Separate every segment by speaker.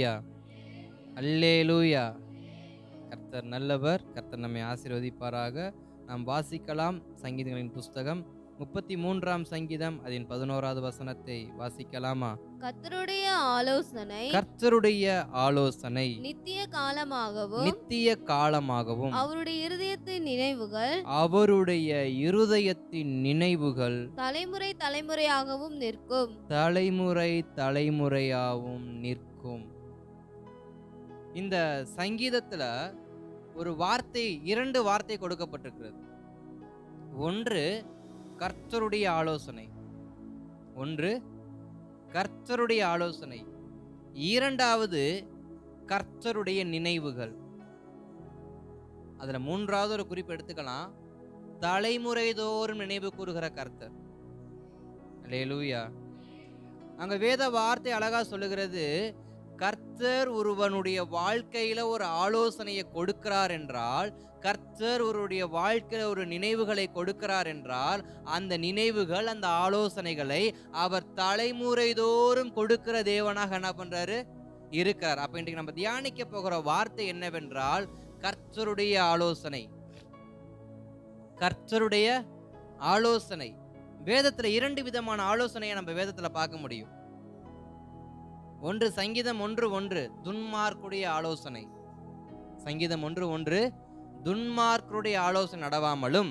Speaker 1: அல்லேலூயா, அல்லேலூயா. கர்த்தர் நல்லவர். கர்த்தர் நம்மை ஆசீர்வதிப்பாராக. நாம் வாசிக்கலாம் சங்கீதங்களின் புஸ்தகம் 33ஆம் சங்கீதம் அதன் 11வது வசனத்தை வாசிக்கலாமா?
Speaker 2: கர்த்தருடைய ஆலோசனை
Speaker 1: கர்த்தருடைய ஆலோசனை
Speaker 2: நித்திய காலமாகவும்
Speaker 1: நித்திய காலமாகவும்
Speaker 2: அவருடைய இருதயத்தின் நினைவுகள்
Speaker 1: அவருடைய இருதயத்தின் நினைவுகள்
Speaker 2: தலைமுறை தலைமுறையாகவும் நிற்கும்.
Speaker 1: தலைமுறை தலைமுறையாகவும் நிற்கும். இந்த சங்கீதத்துல ஒரு வார்த்தை, 2 வார்த்தை கொடுக்கப்பட்டிருக்கிறது. ஒன்று கர்த்தருடைய ஆலோசனை, ஒன்று கர்த்தருடைய ஆலோசனை, இரண்டாவது கர்த்தருடைய நினைவுகள். அதுல மூன்றாவது ஒரு குறிப்பு எடுத்துக்கலாம், தலைமுறை தோறும் நினைவு கூறுகிற கர்த்தர். அல்லேலூயா. அங்க வேத வார்த்தை அழகா சொல்லுகிறது, கர்த்தர் ஒருவனுடைய வாழ்க்கையில ஒரு ஆலோசனையை கொடுக்கிறார் என்றால், கர்த்தர் ஒருவருடைய வாழ்க்கையில ஒரு நினைவுகளை கொடுக்கிறார் என்றால், அந்த நினைவுகள், அந்த ஆலோசனைகளை அவர் தலைமுறை தோறும் கொடுக்கிற தேவனாக என்ன பண்றாரு? இருக்கிறார். அப்ப இன்றைக்கு நம்ம தியானிக்க போகிற வார்த்தை என்னவென்றால், கர்த்தருடைய ஆலோசனை. கர்த்தருடைய ஆலோசனை. வேதத்துல 2 விதமான ஆலோசனையை நம்ம வேதத்துல பார்க்க முடியும். ஒன்று சங்கீதம் 1:1 துன்மார்க்குடைய ஆலோசனை. சங்கீதம் 1:1 துன்மார்க்குடைய ஆலோசனை நடவாமலும்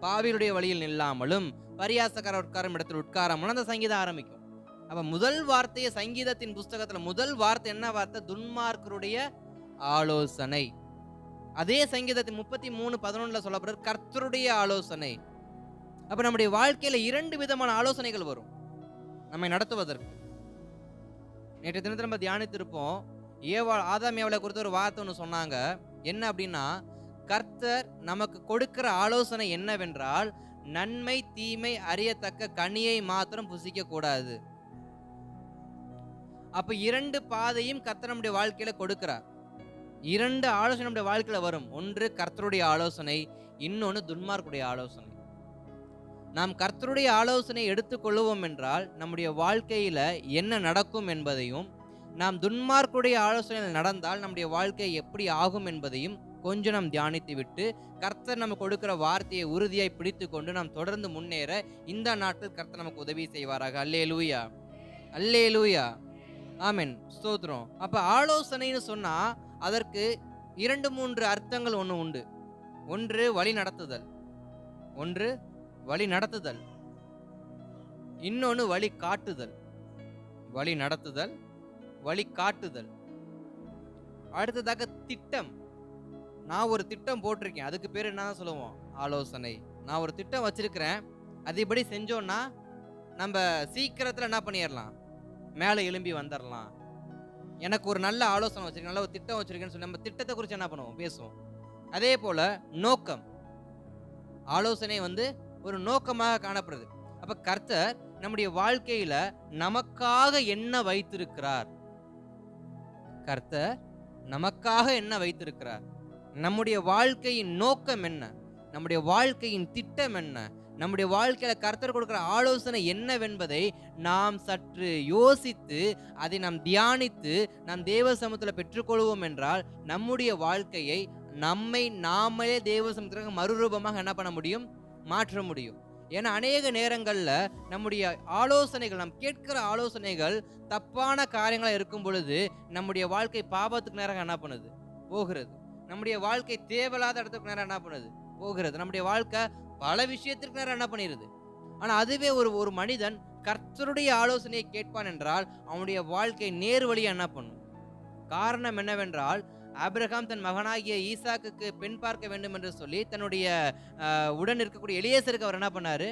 Speaker 1: பாவிகளுடைய வழியில் நில்லாமலும் பரியாசக்கார உட்காரும் இடத்தில் உட்காராமலும் அந்த சங்கீதம் ஆரம்பிக்கும். அப்ப முதல் வார்த்தையை சங்கீதத்தின் புஸ்தகத்துல முதல் வார்த்தை என்ன வார்த்தை? துன்மார்க்கருடைய ஆலோசனை. அதே சங்கீதத்தின் 33:11 சொல்லப்படுறது கர்த்தருடைய ஆலோசனை. அப்ப நம்முடைய வாழ்க்கையில 2 விதமான ஆலோசனைகள் வரும் நம்மை நடத்துவதற்கு. நேற்று தினத்தில் நம்ம தியானித்திருப்போம், ஆதாம் ஏவாளை குறித்து ஒரு வார்த்தை ஒன்று சொன்னாங்க. என்ன அப்படின்னா, கர்த்தர் நமக்கு கொடுக்கிற ஆலோசனை என்னவென்றால், நன்மை தீமை அறியத்தக்க கனியை மாத்திரம் புசிக்க கூடாது. அப்ப 2 பாதையும் கர்த்தர் நம்முடைய வாழ்க்கையில கொடுக்கிறார். 2 ஆலோசனை நம்முடைய வாழ்க்கையில வரும். ஒன்று கர்த்தருடைய ஆலோசனை, இன்னொன்று துன்மார்க்குடைய ஆலோசனை. நாம் கர்த்தருடைய ஆலோசனை எடுத்துக்கொள்ளுவோம் என்றால் நம்முடைய வாழ்க்கையில என்ன நடக்கும் என்பதையும், நாம் துன்மார்க்குடைய ஆலோசனையில் நடந்தால் நம்முடைய வாழ்க்கை எப்படி ஆகும் என்பதையும் கொஞ்சம் நாம் தியானித்து விட்டு, கர்த்தர் நமக்கு கொடுக்கிற வார்த்தையை உறுதியாய் பிடித்து கொண்டு நாம் தொடர்ந்து முன்னேற இந்த நாட்டில் கர்த்தர் நமக்கு உதவி செய்வாராக. அல்லேலூயா, அல்லேலூயா, ஆமென், ஸ்தோத்திரம். அப்ப ஆலோசனைன்னு சொன்னா அதற்கு 2-3 அர்த்தங்கள் ஒன்று உண்டு. ஒன்று வழி நடத்துதல், ஒன்று வழி நடத்துதல், இன்னொன்னு வழி காட்டுதல். வழி நடத்துதல், வழி காட்டுதல். அடுத்ததாக திட்டம். நான் ஒரு திட்டம் போட்டிருக்கேன், அதுக்கு பேர் என்ன சொல்லுவோம்? ஆலோசனை. நான் ஒரு திட்டம் வச்சிருக்கிறேன், அதேபடி செஞ்சோம்னா நம்ம சீக்கிரத்துல என்ன பண்ணிடலாம்? மேலே எழும்பி வந்துடலாம். எனக்கு ஒரு நல்ல ஆலோசனை வச்சிருக்கேன், நல்ல ஒரு திட்டம் வச்சிருக்கேன்னு சொல்லி நம்ம திட்டத்தை குறித்து என்ன பண்ணுவோம்? பேசுவோம். அதே போல நோக்கம். ஆலோசனை ஒரு நோக்கமாக காணப்படுது. அப்ப கர்த்தர் நம்முடைய வாழ்க்கையில நமக்காக என்ன வைத்திருக்கிறார்? கர்த்தர் நமக்காக என்ன வைத்திருக்கிறார்? நம்முடைய வாழ்க்கையின் நோக்கம் என்ன? நம்முடைய வாழ்க்கையின் திட்டம் என்ன? நம்முடைய வாழ்க்கையில கர்த்தர் கொடுக்கிற ஆலோசனை என்னவென்பதை நாம் சற்று யோசித்து அதை நாம் தியானித்து நாம் தேவ சமூகத்துல பெற்றுக்கொள்வோம் என்றால் நம்முடைய வாழ்க்கையை நம்மை நாமளே தேவ சமூகத்திற்கு மறுரூபமாக என்ன பண்ண முடியும்? மாற்ற முடியும். ஏன்னா அநேக நேரங்கள்ல நம்முடைய ஆலோசனைகள், நாம் கேட்கிற ஆலோசனைகள் தப்பான காரியங்களா இருக்கும் பொழுது நம்முடைய வாழ்க்கை பாவத்துக்கு நேரம் என்ன பண்ணுது? போகிறது. நம்முடைய வாழ்க்கை தேவையில்லாத இடத்துக்கு நேரம் என்ன பண்ணுது? போகிறது. நம்முடைய வாழ்க்கை பல விஷயத்திற்கு நேரம் என்ன பண்ணிடுது. ஆனா அதுவே ஒரு மனிதன் கர்த்தருடைய ஆலோசனையை கேட்பான் என்றால் அவனுடைய வாழ்க்கை நேர் வழியா என்ன பண்ணும்? காரணம் என்னவென்றால், ஆபிரகாம் தன் மகனாகிய ஈசாக்குக்கு பெண் பார்க்க வேண்டும் என்று சொல்லி தன்னுடைய உடன் இருக்கக்கூடிய எலியேசருக்கு அவர் என்ன பண்ணாரு?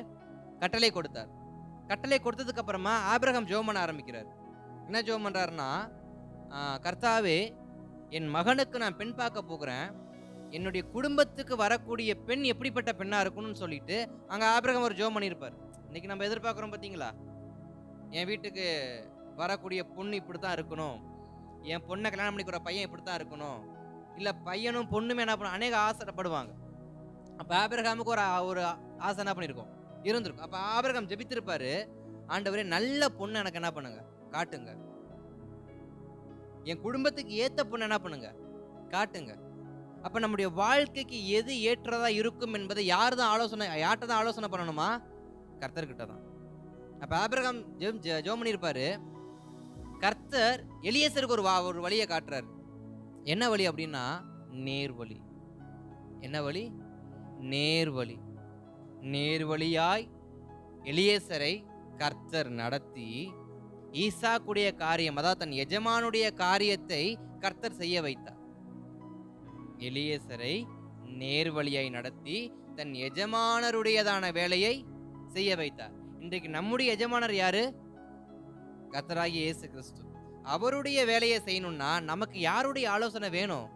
Speaker 1: கட்டளை கொடுத்தார். கட்டளை கொடுத்ததுக்கு அப்புறமா ஆபிரகாம் ஜெபம் பண்ண ஆரம்பிக்கிறார். என்ன ஜெபம் பண்றாருன்னா, கர்த்தாவே, என் மகனுக்கு நான் பெண் பார்க்க போகிறேன், என்னுடைய குடும்பத்துக்கு வரக்கூடிய பெண் எப்படிப்பட்ட பெண்ணா இருக்கணும்னு சொல்லிட்டு அங்க ஆபிரகாம் ஒரு ஜெபம் பண்ணியிருப்பார். இன்னைக்கு நம்ம எதிர்பார்க்கிறோம் பார்த்தீங்களா? என் வீட்டுக்கு வரக்கூடிய பொண்ணு இப்படித்தான் இருக்கணும், என் பொண்ணை கல்யாணம் பண்ணிக்கிற பையன் இப்படித்தான் இருக்கணும், இல்ல பையனும் பொண்ணுமே என்ன பண்ண அநேக ஆசைப்படுவாங்க. அப்ப ஆபிரகாமுக்கு ஒரு ஆசை என்ன பண்ணிருக்கோம்? இருந்திருக்கும். அப்ப ஆபிரகாம் ஜெபித்திருப்பாரு, ஆண்டவரே நல்ல பொண்ணு எனக்கு என்ன பண்ணுங்க? காட்டுங்க. என் குடும்பத்துக்கு ஏத்த பொண்ணு என்ன பண்ணுங்க, காட்டுங்க. அப்ப நம்முடைய வாழ்க்கைக்கு எது ஏற்றதா இருக்கும் என்பதை யார்கிட்ட தான் ஆலோசனை பண்ணணுமா? கர்த்தர்கிட்ட தான். அப்ப ஆபிரகாம் ஜெபம் பண்ணியிருப்பாரு. கர்த்தர் எலியேசருக்கு ஒரு வழியை காட்டுறாரு. என்ன வழி அப்படின்னா நேர்வழி. என்ன வழி? நேர்வழி. நேர்வழியாய் எலியேசரை கர்த்தர் நடத்தி ஈசாக்குடைய காரியம், அதாவது தன் எஜமானுடைய காரியத்தை கர்த்தர் செய்ய வைத்தார். எலியேசரை நேர்வழியாய் நடத்தி தன் எஜமானருடையதான வேலையை செய்ய வைத்தார். இன்றைக்கு நம்முடைய எஜமானர் யாரு? கர்த்தராகிய இயேசு கிறிஸ்து. அவருடைய வேலையை செய்யணும்னா நமக்கு யாருடைய ஆலோசனை வேணும்?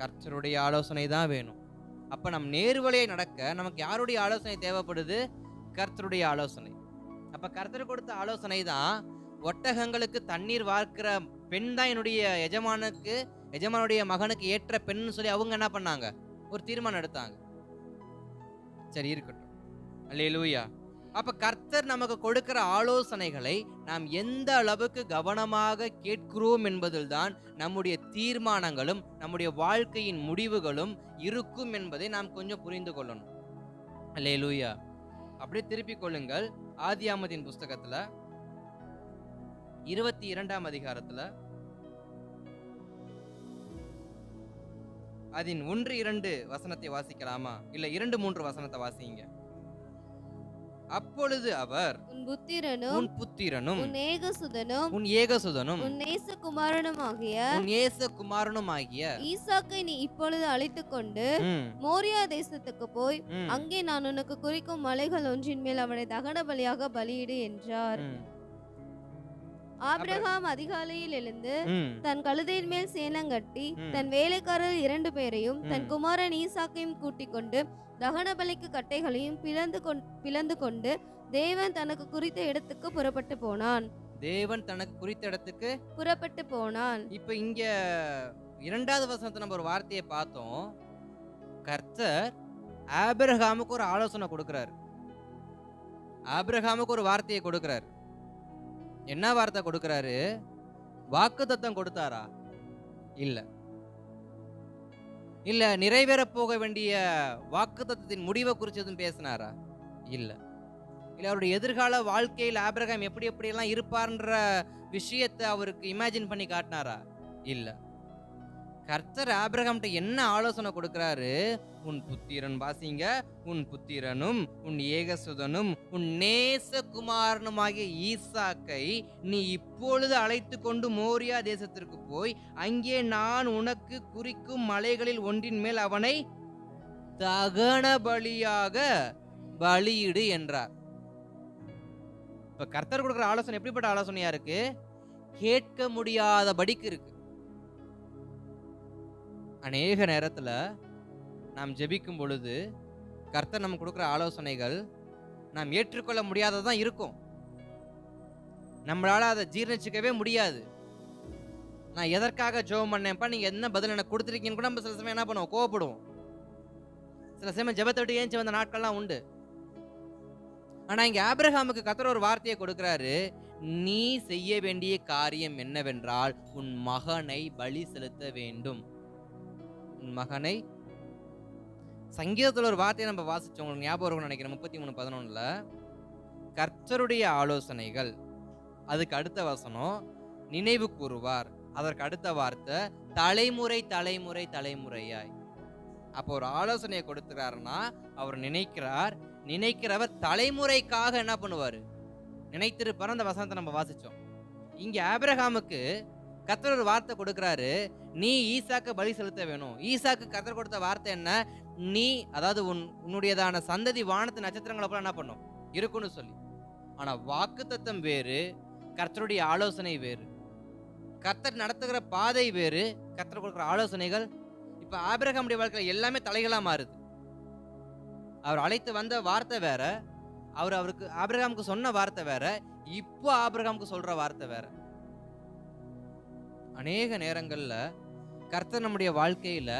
Speaker 1: கர்த்தருடைய ஆலோசனை தான் வேணும். அப்ப நம் நேர்வழியை நடக்க நமக்கு யாருடைய ஆலோசனை தேவைப்படுது? கர்த்தருடைய ஆலோசனை. அப்ப கர்த்தர் கொடுத்த ஆலோசனை தான், ஒட்டகங்களுக்கு தண்ணீர் வார்க்கிற பெண் தான் என்னுடைய எஜமானுடைய மகனுக்கு ஏற்ற பெண்ணு சொல்லி அவங்க என்ன பண்ணாங்க? ஒரு தீர்மானம் எடுத்தாங்க. சரி, இருக்கட்டும். அல்லேலூயா. அப்ப கர்த்தர் நமக்கு கொடுக்கிற ஆலோசனைகளை நாம் எந்த அளவுக்கு கவனமாக கேட்கிறோம் என்பதில்தான் நம்முடைய தீர்மானங்களும் நம்முடைய வாழ்க்கையின் முடிவுகளும் இருக்கும் என்பதை நாம் கொஞ்சம் புரிந்து கொள்ளணும். அல்லேலூயா. அப்படியே திருப்பிக் கொள்ளுங்கள். ஆதியாகமத்தின் புஸ்தகத்துல 22ஆம் அதிகாரத்துல அதன் 1-2 வசனத்தை வாசிக்கலாமா? இல்ல 2-3 வசனத்தை வாசிங்க. அப்பொழுது அவர்,
Speaker 2: உன் புத்திரனும்
Speaker 1: உன் புத்திரனும்
Speaker 2: உன் ஏகசுதனும்
Speaker 1: உன் ஏகசுதனும்
Speaker 2: உன் நேசகுமாரனுமாகிய
Speaker 1: உன் நேசகுமாரனுமாகிய
Speaker 2: ஈசாக்கை நீ இப்பொழுது அழைத்துக் கொண்டு மோரியா தேசத்துக்கு போய் அங்கே நான் உனக்கு குறிக்கும் மலைகள் ஒன்றின் மேல் அவனை தகன பலியாக பலியிடு என்றார். ஆபிரகாம் அதிகாலையில் எழுந்து தன் கழுதையின் மேல் சேனங்கட்டி தன் வேலைக்காரர் 2 பேரையும் தன் குமாரன் ஈசாக்கையும் கூட்டிக் கொண்டு தகன பலிக்கு கட்டைகளையும் பிளந்து கொண்டு தேவன் தனக்கு குறித்த இடத்துக்கு புறப்பட்டு போனான். இப்ப
Speaker 1: இங்க 2வது வசனத்துல நம்ம ஒரு வார்த்தையை பார்த்தோம். கர்த்தர் ஆபிரகாமுக்கு ஒரு ஆலோசனை கொடுக்கிறார். ஆபிரகாமுக்கு ஒரு வார்த்தையை கொடுக்கிறார். என்ன வார்த்தை கொடுக்கிறாரு? வாக்குத்தத்தம் கொடுத்தாரா? இல்ல நிறைவேற போக வேண்டிய வாக்குத்தத்தத்தின் முடிவை குறித்து எதுவும் பேசினாரா? இல்ல அவருடைய எதிர்கால வாழ்க்கையில் ஆபிரகாம் எப்படி எல்லாம் இருப்பார்ன்ற விஷயத்தை அவருக்கு இமேஜின் பண்ணி காட்டினாரா? இல்ல. கர்த்தர் ஆபிரகாம்கிட்ட என்ன ஆலோசனை கொடுக்கிறாரு? உன் புத்திரன், வாசிங்க, உன் புத்திரனும் உன் ஏகசுதனும் உன் நேசகுமாரனுமாகிய ஈசாக்கை நீ இப்பொழுது அழைத்து கொண்டு மோரியா தேசத்திற்கு போய் அங்கே நான் உனக்கு குறிக்கும் மலைகளில் ஒன்றின் மேல் அவனை தகன பலியாக பலியிடு என்றார். இப்ப கர்த்தர் கொடுக்கிற ஆலோசனை எப்படிப்பட்ட ஆலோசனையா இருக்கு? கேட்க முடியாதபடிக்கு இருக்கு. அநேக நேரத்துல நாம் ஜெபிக்கும் பொழுது கர்த்தர் நமக்கு கொடுக்கிற ஆலோசனைகள் நாம் ஏற்றுக்கொள்ள முடியாததான் இருக்கும். நம்மளால அதை ஜீர்ணிச்சுக்கவே முடியாது. நான் எதற்காக ஜெபம் பண்ணேன்ப்பா, நீங்க என்ன பதில் எனக்கு கொடுத்துருக்கீங்கன்னு கூட நம்ம சில சமயம் என்ன பண்ணுவோம்? கோவப்படுவோம். சில சமயம் ஜெபத்தை விட்டு ஏஞ்சி வந்த நாட்கள்லாம் உண்டு. ஆனா இங்க ஆபிரகாமுக்கு கர்த்தர் ஒரு வார்த்தையை கொடுக்கிறாரு. நீ செய்ய வேண்டிய காரியம் என்னவென்றால் உன் மகனை பலி செலுத்த வேண்டும். உன் மகனை, சங்கீதத்துல ஒரு வார்த்தையை நம்ம வாசிச்சோம், உங்களுக்கு ஞாபகம் இருக்கும்னு நினைக்கிறேன். 33:11 கர்த்தருடைய ஆலோசனைகள், அதுக்கு அடுத்த வசனம் நினைவு கூறுவார், அதற்கு அடுத்த வார்த்தை தலைமுறை தலைமுறை தலைமுறையாய். அப்போ ஒரு ஆலோசனையை கொடுக்கிறாருன்னா அவர் நினைக்கிறவர் தலைமுறைக்காக என்ன பண்ணுவாரு? நினைத்திருப்பார். அந்த வசனத்தை நம்ம வாசிச்சோம். இங்க ஆபிரகாமுக்கு கர்த்தர் ஒரு வார்த்தை கொடுக்கிறாரு, நீ ஈசாக்கு பலி செலுத்த வேணும். ஈசாக்கு கர்த்தர் கொடுத்த வார்த்தை என்ன? நீ, அதாவது உன்னுடையதான சந்ததி வானத்து நட்சத்திரங்களை போல என்ன பண்ணும் இருக்குன்னு சொல்லி. ஆனா வாக்குத்தத்தம் வேறு, கர்த்தருடைய ஆலோசனை வேறு. கர்த்தர் நடத்துகிற பாதை வேறு, கர்த்தர் கொடுக்கிற ஆலோசனைகள். இப்ப ஆபிரகாமுடைய வாழ்க்கையில எல்லாமே தலைகளா மாறுது. அவர் அழைத்து வந்த வார்த்தை வேற, அவருக்கு ஆபிரகாமுக்கு சொன்ன வார்த்தை வேற, இப்போ ஆபிரகாமுக்கு சொல்ற வார்த்தை வேற. அநேக நேரங்கள்ல கர்த்தர் நம்முடைய வாழ்க்கையில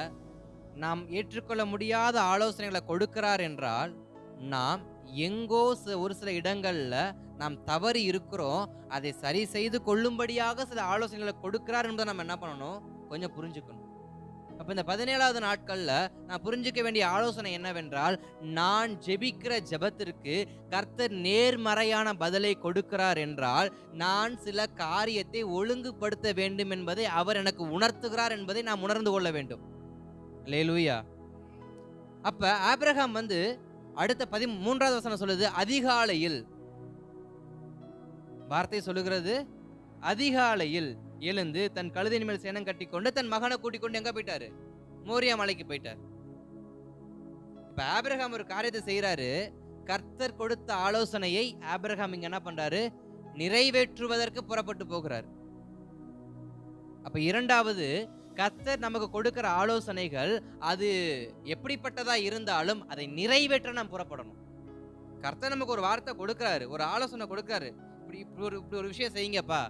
Speaker 1: நாம் ஏற்றுக்கொள்ள முடியாத ஆலோசனைகளை கொடுக்கிறார் என்றால் நாம் எங்கோ ஒரு சில இடங்கள்ல நாம் தவறி இருக்கிறோம், அதை சரி செய்து கொள்ளும்படியாக சில ஆலோசனைகளை கொடுக்கிறார் என்பதை நம்ம என்ன பண்ணணும், கொஞ்சம் புரிஞ்சுக்கணும். அப்ப இந்த 17வது நாட்கள்ல நான் புரிஞ்சுக்க வேண்டிய ஆலோசனை என்னவென்றால், நான் ஜெபிக்கிற ஜெபத்திற்கு கர்த்தர் நேர்மறையான பதிலை கொடுக்கிறார் என்றால், நான் சில காரியத்தை ஒழுங்குபடுத்த வேண்டும் என்பதை அவர் எனக்கு உணர்த்துகிறார் என்பதை நாம் உணர்ந்து கொள்ள வேண்டும். அல்லேலூயா. அப்ப ஆபிரகாம் அடுத்த 13வது வசனம் சொல்லுது, அதிகாலையில். வார்த்தை சொல்லுகிறது, அதிகாலையில் எழுந்து தன் கழுதையின் மேல் சேணம் கட்டிக்கொண்டு தன் மகனை கூட்டிக் கொண்டு எங்க போயிட்டாரு, மோரியா மலைக்கு போயிட்டார். இப்ப ஆபிரகாம் ஒரு காரியத்தை செய்யறாரு. கர்த்தர் கொடுத்த ஆலோசனையை ஆபிரகாம் இங்க என்ன பண்றாரு, நிறைவேற்றுவதற்கு புறப்பட்டு போகிறார். அப்ப இரண்டாவது, கர்த்தர் நமக்கு கொடுக்கிற ஆலோசனைகள் அது எப்படிப்பட்டதா இருந்தாலும் அதை நிறைவேற்ற நாம் புறப்படணும். கர்த்தர் நமக்கு ஒரு வார்த்தை கொடுக்கிறாரு, ஒரு ஆலோசனை கொடுக்கிறாரு, இப்படி ஒரு விஷயம் செய்யுங்கப்பா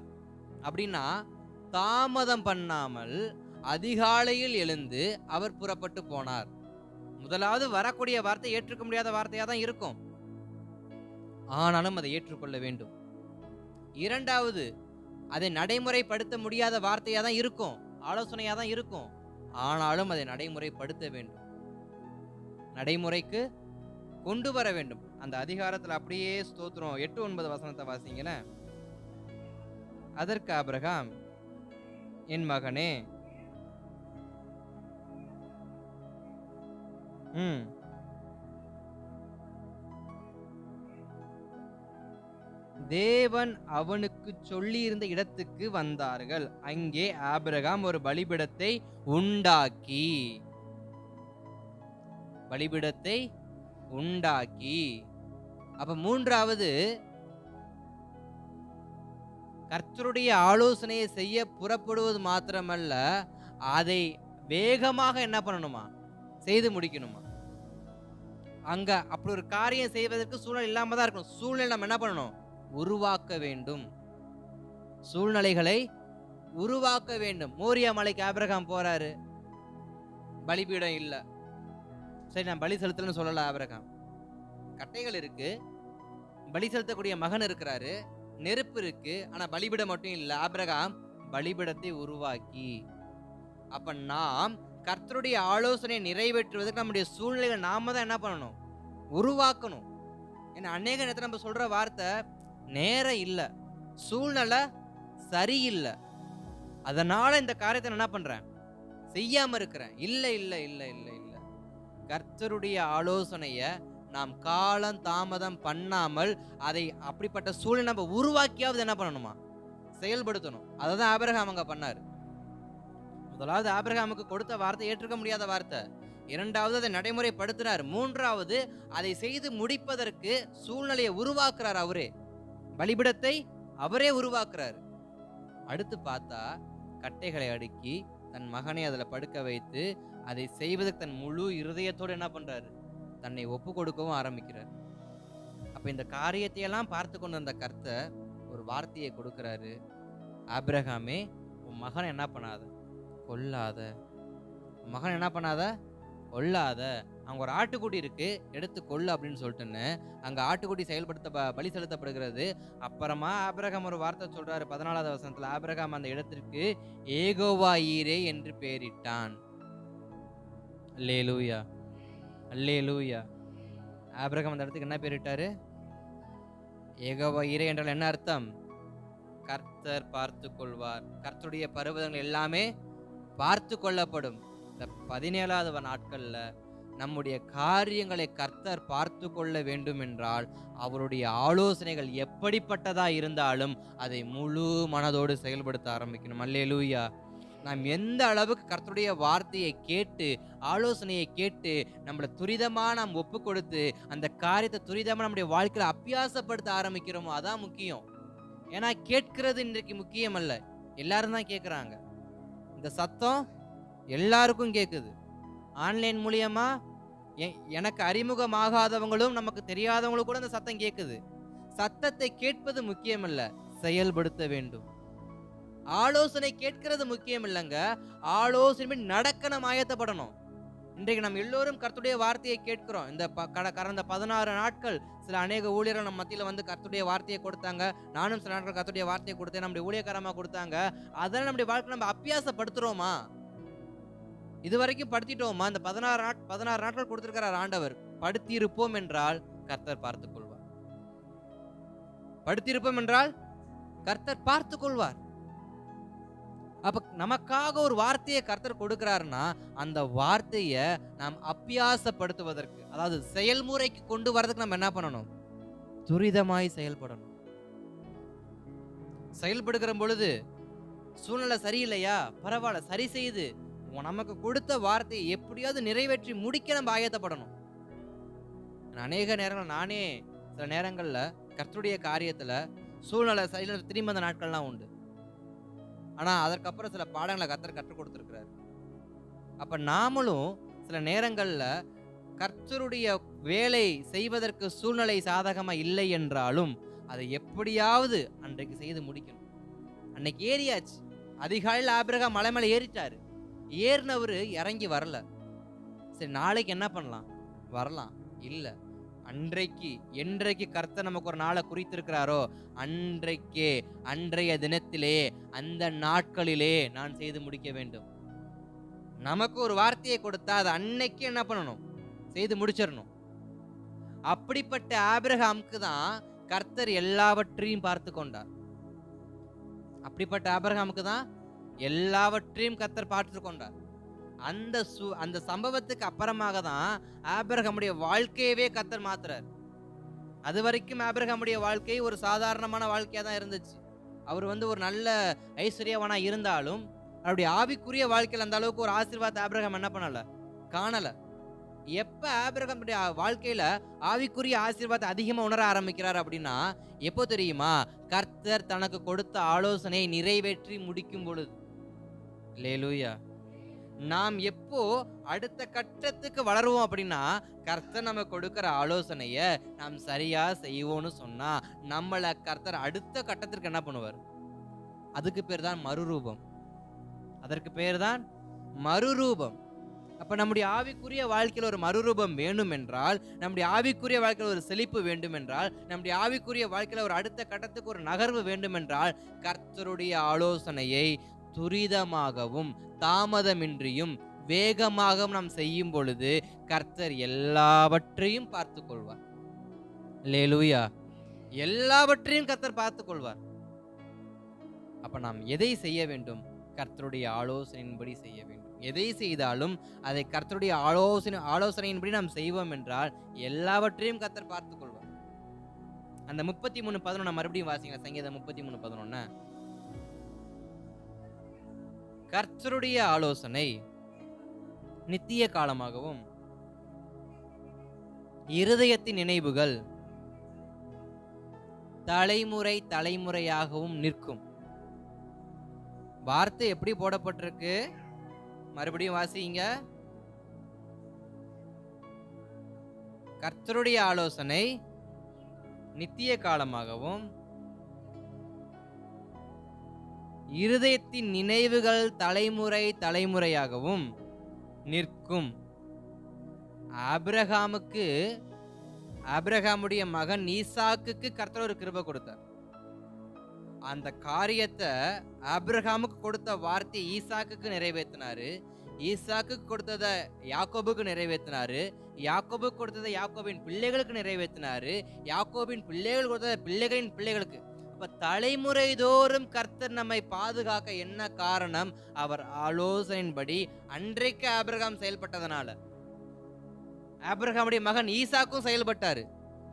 Speaker 1: அப்படின்னா, தாமதம் பண்ணாமல் அதிகாலையில் எழுந்து அவர் புறப்பட்டு போனார். முதலாவது வரக்கூடிய வார்த்தை ஏற்றுக்க முடியாத வார்த்தையா தான் இருக்கும், ஆனாலும் அதை ஏற்றுக்கொள்ள வேண்டும். இரண்டாவது, அதை நடைமுறைப்படுத்த முடியாத வார்த்தையா தான் இருக்கும், ஆலோசனையா தான் இருக்கும், ஆனாலும் அதை நடைமுறைப்படுத்த வேண்டும், நடைமுறைக்கு கொண்டு வர வேண்டும். அந்த அதிகாரத்தில் அப்படியே ஸ்தோத்திரம் 8-9 வசனத்தை வாசிங்களேன். அதற்கு ஆபிரகாம், என் மகனே, தேவன் அவனுக்கு சொல்லி இருந்த இடத்துக்கு வந்தார்கள். அங்கே ஆபிரகாம் ஒரு பலிபீடத்தை உண்டாக்கி. அப்ப மூன்றாவது, கர்த்தருடைய ஆலோசனையை செய்ய புறப்படுவது மாத்திரமல்ல, அதை வேகமாக என்ன பண்ணணுமா, செய்து முடிக்கணுமா. அங்க அப்படி ஒரு காரியம் செய்வதற்கு சூழ்நிலை இல்லாம தான் இருக்கணும். சூழ்நிலை நம்ம என்ன பண்ணணும், உருவாக்க வேண்டும். சூழ்நிலைகளை உருவாக்க வேண்டும். மோரியா மலைக்கு ஆபிரகாம் போறாரு, பலிபீடம் இல்ல. சரி, நான் பலி செலுத்தலன்னு சொல்லல. ஆபிரகாம் கட்டைகள் இருக்கு, பலி செலுத்தக்கூடிய மகன் இருக்கிறாரு, நெருப்பு இருக்கு, ஆனா பலிபீடம் மட்டும் இல்ல. ஆபிரகாம் பலிபீடத்தை உருவாக்கி. அப்ப நாம் கர்த்தருடைய ஆலோசனையை நிறைவேற்றுவதற்கு நம்முடைய சூழ்நிலைகளை நாம தான் என்ன பண்ணணும், உருவாக்கணும். ஏன்னா அநேக நேரத்தில் நம்ம சொல்ற வார்த்தை, நேரம் இல்ல, சூழ்நிலை சரியில்லை, அதனால இந்த காரியத்தை என்ன பண்றேன், செய்யாம இருக்கிறேன். இல்ல இல்ல இல்ல இல்ல இல்ல கர்த்தருடைய ஆலோசனைய நாம் காலம் தாமதம் பண்ணாமல் அதை அப்படிப்பட்ட சூழ்நிலை நம்ம உருவாக்கியாவது என்ன பண்ணணுமா, செயல்படுத்தணும். அதான் ஆபிரகாம் அங்க பண்ணாரு. முதலாவது ஆபிரகாமுக்கு கொடுத்த வார்த்தை ஏற்றுக்க முடியாத வார்த்தை. இரண்டாவது, அதை நடைமுறைப்படுத்தினார். மூன்றாவது, அதை செய்து முடிப்பதற்கு சூழ்நிலையை உருவாக்குறார். அவரே பலிபீடத்தை அவரே உருவாக்குறார். அடுத்து பார்த்தா, கட்டைகளை அடுக்கி தன் மகனை அதுல படுக்க வைத்து அதை செய்வதற்கு தன் முழு இருதயத்தோடு என்ன பண்றாரு, தன்னை ஒப்பு கொடுக்கவும் ஆரம்பிக்கிறார். அப்ப இந்த காரியத்தையெல்லாம் பார்த்து கொண்டு அந்த கர்த்தர் ஒரு வார்த்தையை கொடுக்கிறாரு. ஆபிரகாமே, உன் மகனை என்ன பண்ணாத, கொல்லாத. மகன் என்ன பண்ணாத, கொல்லாத. அங்க ஒரு ஆட்டுக்குட்டி இருக்கு, எடுத்து கொல்லு அப்படின்னு சொல்லிட்டுன்னு அங்க ஆட்டுக்குட்டி பலி செலுத்தப்படுகிறது. அப்புறமா ஆபிரகாம் ஒரு வார்த்தை சொல்றாரு 14வது வசனத்துல. ஆபிரகாம் அந்த இடத்திற்கு ஏகோவா ஈரே என்று பெயரிட்டான். அல்லேலூயா, அல்லேலூயா. ஆபிரகாம் அந்த இடத்துக்கு என்ன பேரிட்டாரு, ஏகோவா ஈரே என்றால் என்ன அர்த்தம், கர்த்தர் பார்த்து கொள்வார். கர்த்தருடைய பர்வதங்கள் எல்லாமே பார்த்து கொள்ளப்படும். இந்த 17வது நாட்கள்ல நம்முடைய காரியங்களை கர்த்தர் பார்த்து கொள்ள வேண்டும் என்றால், அவருடைய ஆலோசனைகள் எப்படிப்பட்டதா இருந்தாலும் அதை முழு மனதோடு செயல்படுத்த ஆரம்பிக்கணும். அல்லேலூயா. நாம் எந்த அளவுக்கு கர்த்தருடைய வார்த்தையை கேட்டு, ஆலோசனையை கேட்டு நம்மளை துரிதமாக நாம் ஒப்பு கொடுத்து அந்த காரியத்தை துரிதமாக நம்முடைய வாழ்க்கையில் அபியாசப்படுத்த ஆரம்பிக்கிறோமோ அதான் முக்கியம். ஏன்னா கேட்கிறது இன்றைக்கு முக்கியம் அல்ல, எல்லாரும் தான் கேட்குறாங்க. இந்த சத்தம் எல்லாருக்கும் கேட்குது. ஆன்லைன் மூலியமா எனக்கு அறிமுகமாகாதவங்களும் நமக்கு தெரியாதவங்களும் கூட இந்த சத்தம் கேட்குது. சத்தத்தை கேட்பது முக்கியம் இல்ல, செயல்படுத்த வேண்டும். ஆலோசனை கேட்கிறது முக்கியம் இல்லைங்க, ஆலோசனை நடக்க நம்ம ஆயத்தப்படணும். இன்றைக்கு நம்ம எல்லோரும் கர்த்தருடைய வார்த்தையை கேட்கிறோம். இந்த கடந்த 16 நாட்கள் சில அநேக ஊழியர்கள் நம்ம மத்தியில வந்து கர்த்தருடைய வார்த்தையை கொடுத்தாங்க. நானும் சில நாட்கள் கர்த்தருடைய வார்த்தையை கொடுத்தேன். நம்முடைய ஊழியக்காரமா கொடுத்தாங்க. அதெல்லாம் நம்முடைய வாழ்க்கை நம்ம அபியாசப்படுத்துறோமா? இதுவரைக்கும் படுத்திட்டோமா? இந்த 16 நாட்கள் கொடுத்திருக்கிறார் ஆண்டவர். படுத்திருப்போம் என்றால் கர்த்தர் பார்த்துக் கொள்வார். படுத்திருப்போம் என்றால் கர்த்தர் பார்த்துக் கொள்வார். அப்ப நமக்காக ஒரு வார்த்தையை கர்த்தர் கொடுக்கிறாருன்னா அந்த வார்த்தையை நாம் அபியாசப்படுத்துவதற்கு, அதாவது செயல்முறைக்கு கொண்டு வரதுக்கு நம்ம என்ன பண்ணணும்? துரிதமாய் செயல்படணும். செயல்படுகிற பொழுது சூழ்நிலை சரியில்லையா, பரவாயில்ல, சரி செய்து நமக்கு கொடுத்த வார்த்தையை எப்படியாவது நிறைவேற்றி முடிக்க நம்ம ஆயத்தப்படணும். அநேக நேரங்கள் நானே சில நேரங்கள்ல கர்த்தருடைய காரியத்துல சூழ்நிலை சரியில்லை திரும்பி அந்த நாட்கள்லாம் உண்டு. ஆனா அதற்கப்புறம் சில பாடங்களை கர்த்தர் கற்றுக் கொடுத்திருக்கிறார். அப்ப நாமளும் சில நேரங்கள்ல கர்த்தருடைய வேலை செய்வதற்கு சூழ்நிலை சாதகமா இல்லை என்றாலும் அதை எப்படியாவது அன்றைக்கு செய்து முடிக்கணும். அன்னைக்கு ஏறியாச்சு. அதிகாலையில் ஆபிரகாம் மலை மேல ஏறிட்டாரு. ஏறினவரு இறங்கி வரல. சரி, நாளைக்கு என்ன பண்ணலாம், வரலாம், இல்ல, என்றைக்கு கர்த்தர் நமக்கு ஒரு நாளை குறித்திருக்கிறாரோ அன்றைக்கே, அன்றைய தினத்திலே, அந்த நாட்களிலே நான் செய்து முடிக்க வேண்டும். நமக்கு ஒரு வார்த்தையை கொடுத்தா அதை அன்னைக்கு என்ன பண்ணணும்? செய்து முடிச்சிடணும். அப்படிப்பட்ட ஆபிரகாமுக்கு தான் கர்த்தர் எல்லாவற்றையும் பார்த்து கொண்டார். அப்படிப்பட்ட ஆபிரகாமுக்கு தான் எல்லாவற்றையும் கர்த்தர் பார்த்து கொண்டார். அந்த சம்பவத்துக்கு அப்புறமாக தான் ஆபிரகாமுடைய வாழ்க்கையவே கர்த்தர் மாத்துறார். அது வரைக்கும் ஆபிரகாமுடைய வாழ்க்கை ஒரு சாதாரணமான வாழ்க்கையா தான் இருந்துச்சு. அவர் ஒரு நல்ல ஐஸ்வர்யவானா இருந்தாலும் அவருடைய ஆவிக்குரிய வாழ்க்கையில் அந்த அளவுக்கு ஒரு ஆசீர்வாதத்தை ஆபிரகாம் என்ன பண்ணல, காணல. எப்ப ஆபிரகாமுடைய வாழ்க்கையில ஆவிக்குரிய ஆசீர்வாதத்தை அதிகமா உணர ஆரம்பிக்கிறார் அப்படின்னா எப்போ தெரியுமா? கர்த்தர் தனக்கு கொடுத்த ஆலோசனை நிறைவேற்றி முடிக்கும் பொழுது. அல்லேலூயா. நாம் எப்போ அடுத்த கட்டத்துக்கு வளருவோம் அப்படின்னா கர்த்தர் நம்ம கொடுக்கிற ஆலோசனைய நாம் சரியா செய்வோம்னு சொன்னா நம்மள கர்த்தர் அடுத்த கட்டத்திற்கு என்ன பண்ணுவார்? அதுக்கு பேர் தான் மறுரூபம். அதற்கு பேர் தான் மறுரூபம். அப்ப நம்முடைய ஆவிக்குரிய வாழ்க்கையில் ஒரு மறுரூபம் வேண்டும் என்றால், நம்முடைய ஆவிக்குரிய வாழ்க்கையில் ஒரு செழிப்பு வேண்டும் என்றால், நம்முடைய ஆவிக்குரிய வாழ்க்கையில ஒரு அடுத்த கட்டத்துக்கு ஒரு நகர்வு வேண்டும் என்றால் கர்த்தருடைய ஆலோசனையை துரிதமாகவும் தாமதமின்றியும் வேகமாக நாம் செய்யும் பொழுது கர்த்தர் எல்லாவற்றையும் பார்த்து கொள்வார். அல்லேலூயா. எல்லாவற்றையும் கர்த்தர் பார்த்து கொள்வார். அப்ப நாம் எதை செய்ய வேண்டும்? கர்த்தருடைய ஆலோசனையின்படி செய்ய வேண்டும். எதை செய்தாலும் அதை கர்த்தருடைய ஆலோசனையின்படி நாம் செய்வோம் என்றால் எல்லாவற்றையும் கர்த்தர் பார்த்துக் கொள்வார். அந்த 33:11 மறுபடியும் வாசிங்க. சங்கீதம் 33:11. கர்த்தருடைய ஆலோசனை நித்திய காலமாகவும் இருதயத்தின் நினைவுகள் தலைமுறை தலைமுறையாகவும் நிற்கும். வார்த்தை எப்படி போடப்பட்டிருக்கு? மறுபடியும் வாசிங்க. கர்த்தருடைய ஆலோசனை நித்திய காலமாகவும் இருதயத்தின் நினைவுகள் தலைமுறை தலைமுறையாகவும் நிற்கும். ஆபிரகாமுடைய மகன் ஈசாக்குக்கு கர்த்தர் ஒரு கிருபை கொடுத்தார். அந்த காரியத்தை ஆபிரகாமுக்கு கொடுத்த வார்த்தை ஈசாக்குக்கு நிறைவேற்றினாரு. ஈசாக்குக்கு கொடுத்ததை யாக்கோபுக்கு நிறைவேற்றினாரு. யாக்கோபுக்கு கொடுத்ததை யாக்கோபின் பிள்ளைகளுக்கு நிறைவேற்றினாரு. யாக்கோபின் பிள்ளைகள் கொடுத்ததை பிள்ளைகளின் பிள்ளைகளுக்கு. அப்ப தலைமுறை தோறும் கர்த்தர் நம்மை பாதுகாக்க என்ன காரணம்? அவர் ஆலோசனையின்படி அன்றைக்கு ஆபிரகாம் செயல்பட்டதனால. ஆபிரகாமுடைய மகன் ஈசாக்கும் செயல்பட்டாரு.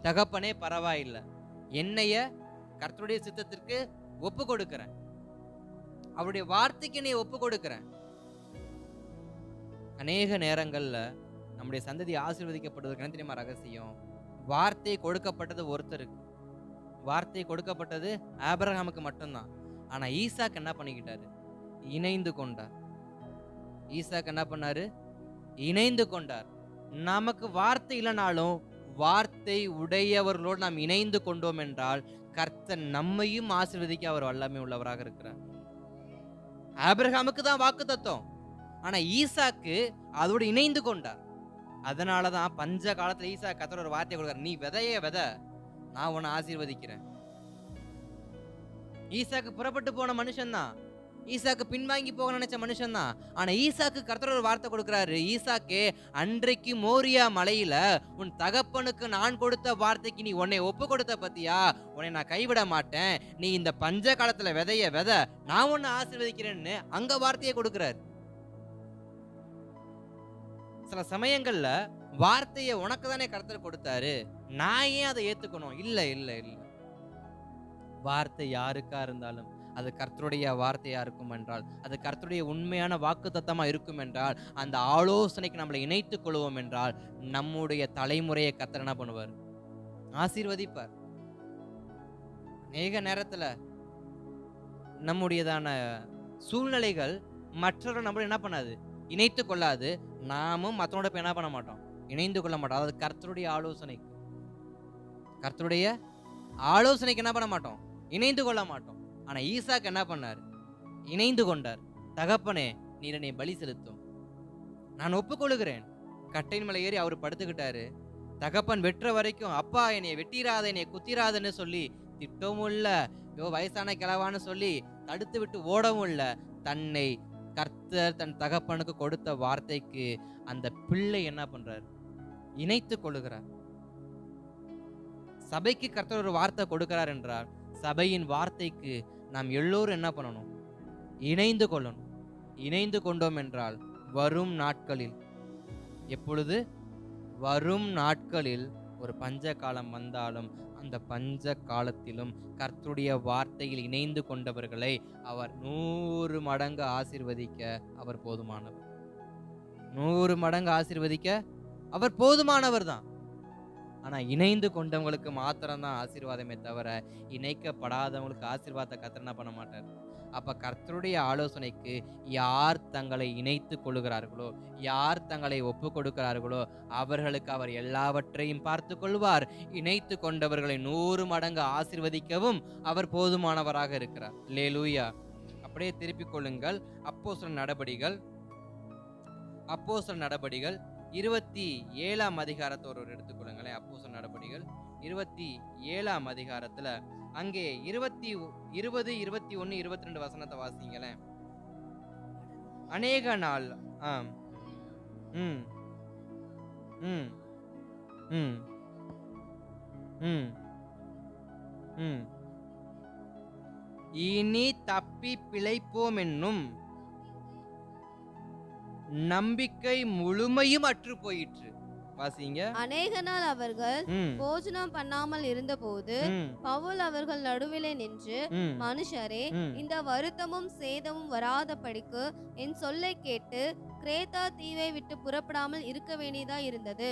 Speaker 1: தகப்பனே பரவாயில்லை, என்னைய கர்த்தருடைய சித்தத்திற்கு ஒப்பு கொடுக்கிறேன், அவருடைய வார்த்தைக்கு நீ ஒப்பு கொடுக்கிறேன். அநேக நேரங்கள்ல நம்முடைய சந்ததி ஆசீர்வதிக்கப்படுவதற்கு என்ன தெரியுமா ரகசியம்? வார்த்தை கொடுக்கப்பட்டது ஒருத்தருக்கு, வார்த்தை கொடுக்கப்பட்டது ஆபிரகாமுக்கு மட்டும்தான். ஆனா ஈசாக்கு என்ன பண்ணிக்கிட்டாரு? இணைந்து கொண்டார். ஈசாக்கு என்ன பண்ணாரு? இணைந்து கொண்டார். நமக்கு வார்த்தை இல்லைனாலும் வார்த்தை உடையவர்களோடு நாம் இணைந்து கொண்டோம் என்றால் கர்த்தர் நம்மையும் ஆசீர்வதிக்க அவர் வல்லமை உள்ளவராக இருக்கிறார். ஆபிரகாமுக்கு தான் வாக்கு தத்துவம். ஆனா ஈசாக்கு அதோடு இணைந்து கொண்டார். அதனாலதான் பஞ்ச காலத்துல ஈசாக்கு கர்த்தர் ஒரு வார்த்தை கொடுக்கிறார், நீ விதைய வித, நான் உன்னை ஆசீர்வதிக்கிறேன். ஈசாக்கு புறப்பட்டு போன மனுஷன் தான், ஈசாக்கு பின்வாங்கி போக நினைச்ச மனுஷன் தான். ஆனா ஈசாக்கு கர்த்தர் ஒரு வார்த்தை கொடுக்கிறாரு, ஈசாக்கே, அன்றைக்கு மோரியா மலையில உன் தகப்பனுக்கு நான் கொடுத்த வார்த்தைக்கு நீ உன்னை ஒப்பு கொடுத்த பத்தியா, உன்னை நான் கைவிட மாட்டேன், நீ இந்த பஞ்ச காலத்துல விதைய வித, நான் உன்னை ஆசீர்வதிக்கிறேன்னு அங்க வார்த்தையை கொடுக்கிறாரு. சில சமயங்கள்ல வார்த்தையை உனக்கு தானே கர்த்தர் கொடுத்தாரு, நான் ஏன் அதை ஏத்துக்கணும்? இல்ல இல்ல இல்ல, வார்த்தை யாருக்கா இருந்தாலும் அது கர்த்தருடைய வார்த்தையா இருக்கும் என்றால், அது கர்த்தருடைய உண்மையான வாக்குத்தத்தமா இருக்கும் என்றால், அந்த ஆலோசனைக்கு நம்மளை இணைத்துக் கொள்வோம் என்றால், நம்முடைய தலைமுறையை கர்த்தர் என்ன பண்ணுவார்? ஆசீர்வதிப்பார். அநேக நேரத்துல நம்முடையதான சூழ்நிலைகள் மற்றவர்கள் நம்மள என்ன பண்ணாது? இணைத்து கொள்ளாது. நாமும் மற்றவனோட என்ன பண்ண மாட்டோம்? இணைந்து கொள்ள மாட்டோம். அதாவது கர்த்தருடைய ஆலோசனைக்கு என்ன பண்ண மாட்டோம்? இணைந்து கொள்ள மாட்டோம். ஆனா ஈசாக்கு என்ன பண்ணார்? இணைந்து கொண்டார். தகப்பனே, நீர் என்னை பலி செலுத்தும், நான் ஒப்புக்கொள்கிறேன். கட்டையின் மேல ஏறி அவர் படுத்துக்கிட்டாரு. தகப்பன் வெட்டுற வரைக்கும், அப்பா என்னைய வெட்டிராத, என்னைய குத்திராதன்னு சொல்லி திட்டவும் இல்ல, வயசான கிழவான்னு சொல்லி தடுத்து விட்டு ஓடவும் இல்ல. தன்னை கர்த்தர் தன் தகப்பனுக்கு கொடுத்த வார்த்தைக்கு அந்த பிள்ளை என்ன பண்றார்? இணைத்து கொள்ளுகிறார். சபைக்கு கர்த்தர் ஒரு வார்த்தை கொடுக்கிறார் என்றால், சபையின் வார்த்தைக்கு நாம் எல்லோரும் என்ன பண்ணணும்? இணைந்து கொள்ளணும். இணைந்து கொண்டோம் என்றால் வரும் நாட்களில், எப்பொழுது? வரும் நாட்களில் ஒரு பஞ்ச காலம் வந்தாலும் அந்த பஞ்ச காலத்திலும் கர்த்தருடைய வார்த்தையில் இணைந்து கொண்டவர்களை அவர் 100 மடங்கு ஆசீர்வதிக்க அவர் போதுமானவர். 100 மடங்கு ஆசீர்வதிக்க அவர் போதுமானவர் தான். ஆனா இணைந்து கொண்டவங்களுக்கு மாத்திரம்தான் ஆசீர்வாதமே தவிர, இணைக்கப்படாதவங்களுக்கு ஆசீர்வாதத்தை கர்த்தர் என்ன பண்ண மாட்டார். அப்ப கர்த்தருடைய ஆலோசனைக்கு யார் தங்களை இணைத்து கொள்ளுகிறார்களோ, யார் தங்களை ஒப்பு கொடுக்கிறார்களோ, அவர்களுக்கு அவர் எல்லாவற்றையும் பார்த்து கொள்வார். இணைத்து கொண்டவர்களை 100 மடங்கு ஆசீர்வதிக்கவும் அவர் போதுமானவராக இருக்கிறார். அல்லேலூயா. அப்படியே திருப்பிக் கொள்ளுங்கள். அப்போஸ்தலர் நடபடிகள் 27ஆம் அதிகாரத்தை ஒரு எடுத்துக்கொள்ளுங்களேன். அப்போஸ்தலர் நடபடிகள் 27ஆம் அதிகாரத்துல அங்கே 20, 21, 22 வசனத்தை வாசிங்களேன். அநேக நாள் ம் ம் ம் ம் ம் இனி தப்பி பிழைப்போம் என்னும் நம்பிக்கை முழுமையும் அற்று போயிற்று. வாசிங்க.
Speaker 2: அநேக நாள் அவர்கள் போஜனம் பண்ணாமல் இருந்தபோது பவுல் அவர்கள் நடுவிலே நின்று, மனுஷரே, இந்த வருத்தமும் சேதமும் வராதபடிக்கு என் சொல்லை கேட்டு கிரேத்தா தீவை விட்டு புறப்படாமல் இருக்க வேண்டியதா இருந்தது.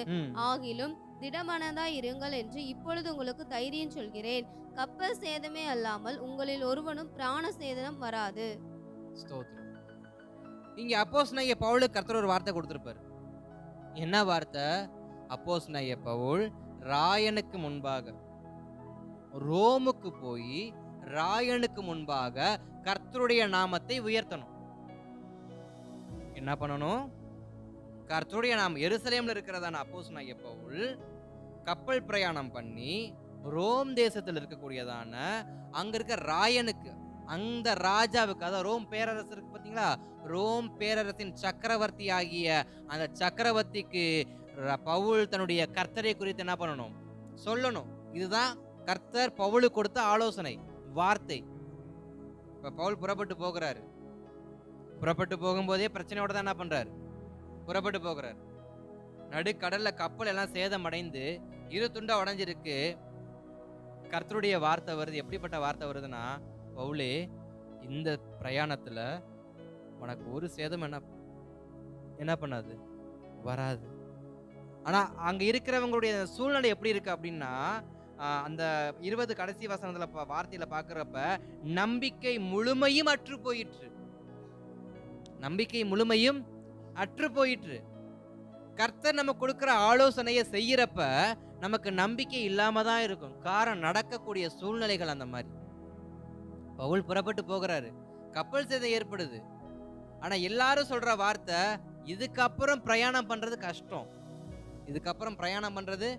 Speaker 2: ஆகிலும் திடமனதாய் இருங்கள் என்று இப்பொழுது உங்களுக்கு தைரியம் சொல்கிறேன். கப்பல் சேதமே அல்லாமல் உங்களில் ஒருவனும் பிராண சேதனம் வராது.
Speaker 1: இங்க அப்போஸ்தலனாகிய பவுலுக்கு கர்த்தர் ஒரு வார்த்தை கொடுத்திருப்பார். என்ன வார்த்தை? அப்போஸ்தலனாகிய பவுல் ராயனுக்கு முன்பாக, ரோமுக்கு போய் ராயனுக்கு முன்பாக கர்த்தருடைய நாமத்தை உயர்த்தணும். என்ன பண்ணணும்? கர்த்தருடைய நாமம் எருசலேம்ல இருக்கிறதான அப்போஸ்தலனாகிய பவுல் கப்பல் பிரயாணம் பண்ணி ரோம் தேசத்தில் இருக்கக்கூடியதான அங்க இருக்க ராயனுக்கு, அந்த ராஜாவுக்கு, அதாவது ரோம் பேரரசருக்கு, பார்த்தீங்களா, ரோம் பேரரசின் சக்கரவர்த்தி ஆகிய அந்த சக்கரவர்த்திக்கு பவுல் தன்னுடைய கர்த்தரை குறித்து என்ன பண்ணணும்? சொல்லணும். இதுதான் கர்த்தர் பவுலுக்கு கொடுத்த ஆலோசனை வார்த்தை. இப்ப பவுல் புறப்பட்டு போகிறாரு. புறப்பட்டு போகும்போதே பிரச்சனையோட தான் என்ன பண்றாரு? புறப்பட்டு போகிறார். நடுக்கடல்ல கப்பல் எல்லாம் சேதம் அடைந்து 2 துண்டா உடைஞ்சிருக்கு. கர்த்தருடைய வார்த்தை வருது. எப்படிப்பட்ட வார்த்தை வருதுன்னா, பவுலே, இந்த பிரயாணத்துல உனக்கு ஒரு சேதம் என்ன பண்ணாது? வராது. ஆனா அங்க இருக்கிறவங்களுடைய சூழ்நிலை எப்படி இருக்கு அப்படின்னா, அந்த 20 கடைசி வசனத்துல வார்த்தையில பாக்குறப்ப, நம்பிக்கை முழுமையும் அற்று போயிற்று. நம்பிக்கை முழுமையும் அற்று போயிற்று. கர்த்தர் நம்ம கொடுக்கிற ஆலோசனையை செய்யறப்ப நமக்கு நம்பிக்கை இல்லாம தான் இருக்கும். காரணம், நடக்கக்கூடிய சூழ்நிலைகள் அந்த மாதிரி. பவுல் புறப்பட்டு போகிறாரு. கப்பல் சேதம் ஏற்படுது. ஆனா எல்லாரும் சொல்ற வார்த்தை, இதுக்கப்புறம் பிரயாணம் பண்றது கஷ்டம். இதுக்கப்புறம் பிரயாணம் பண்றது,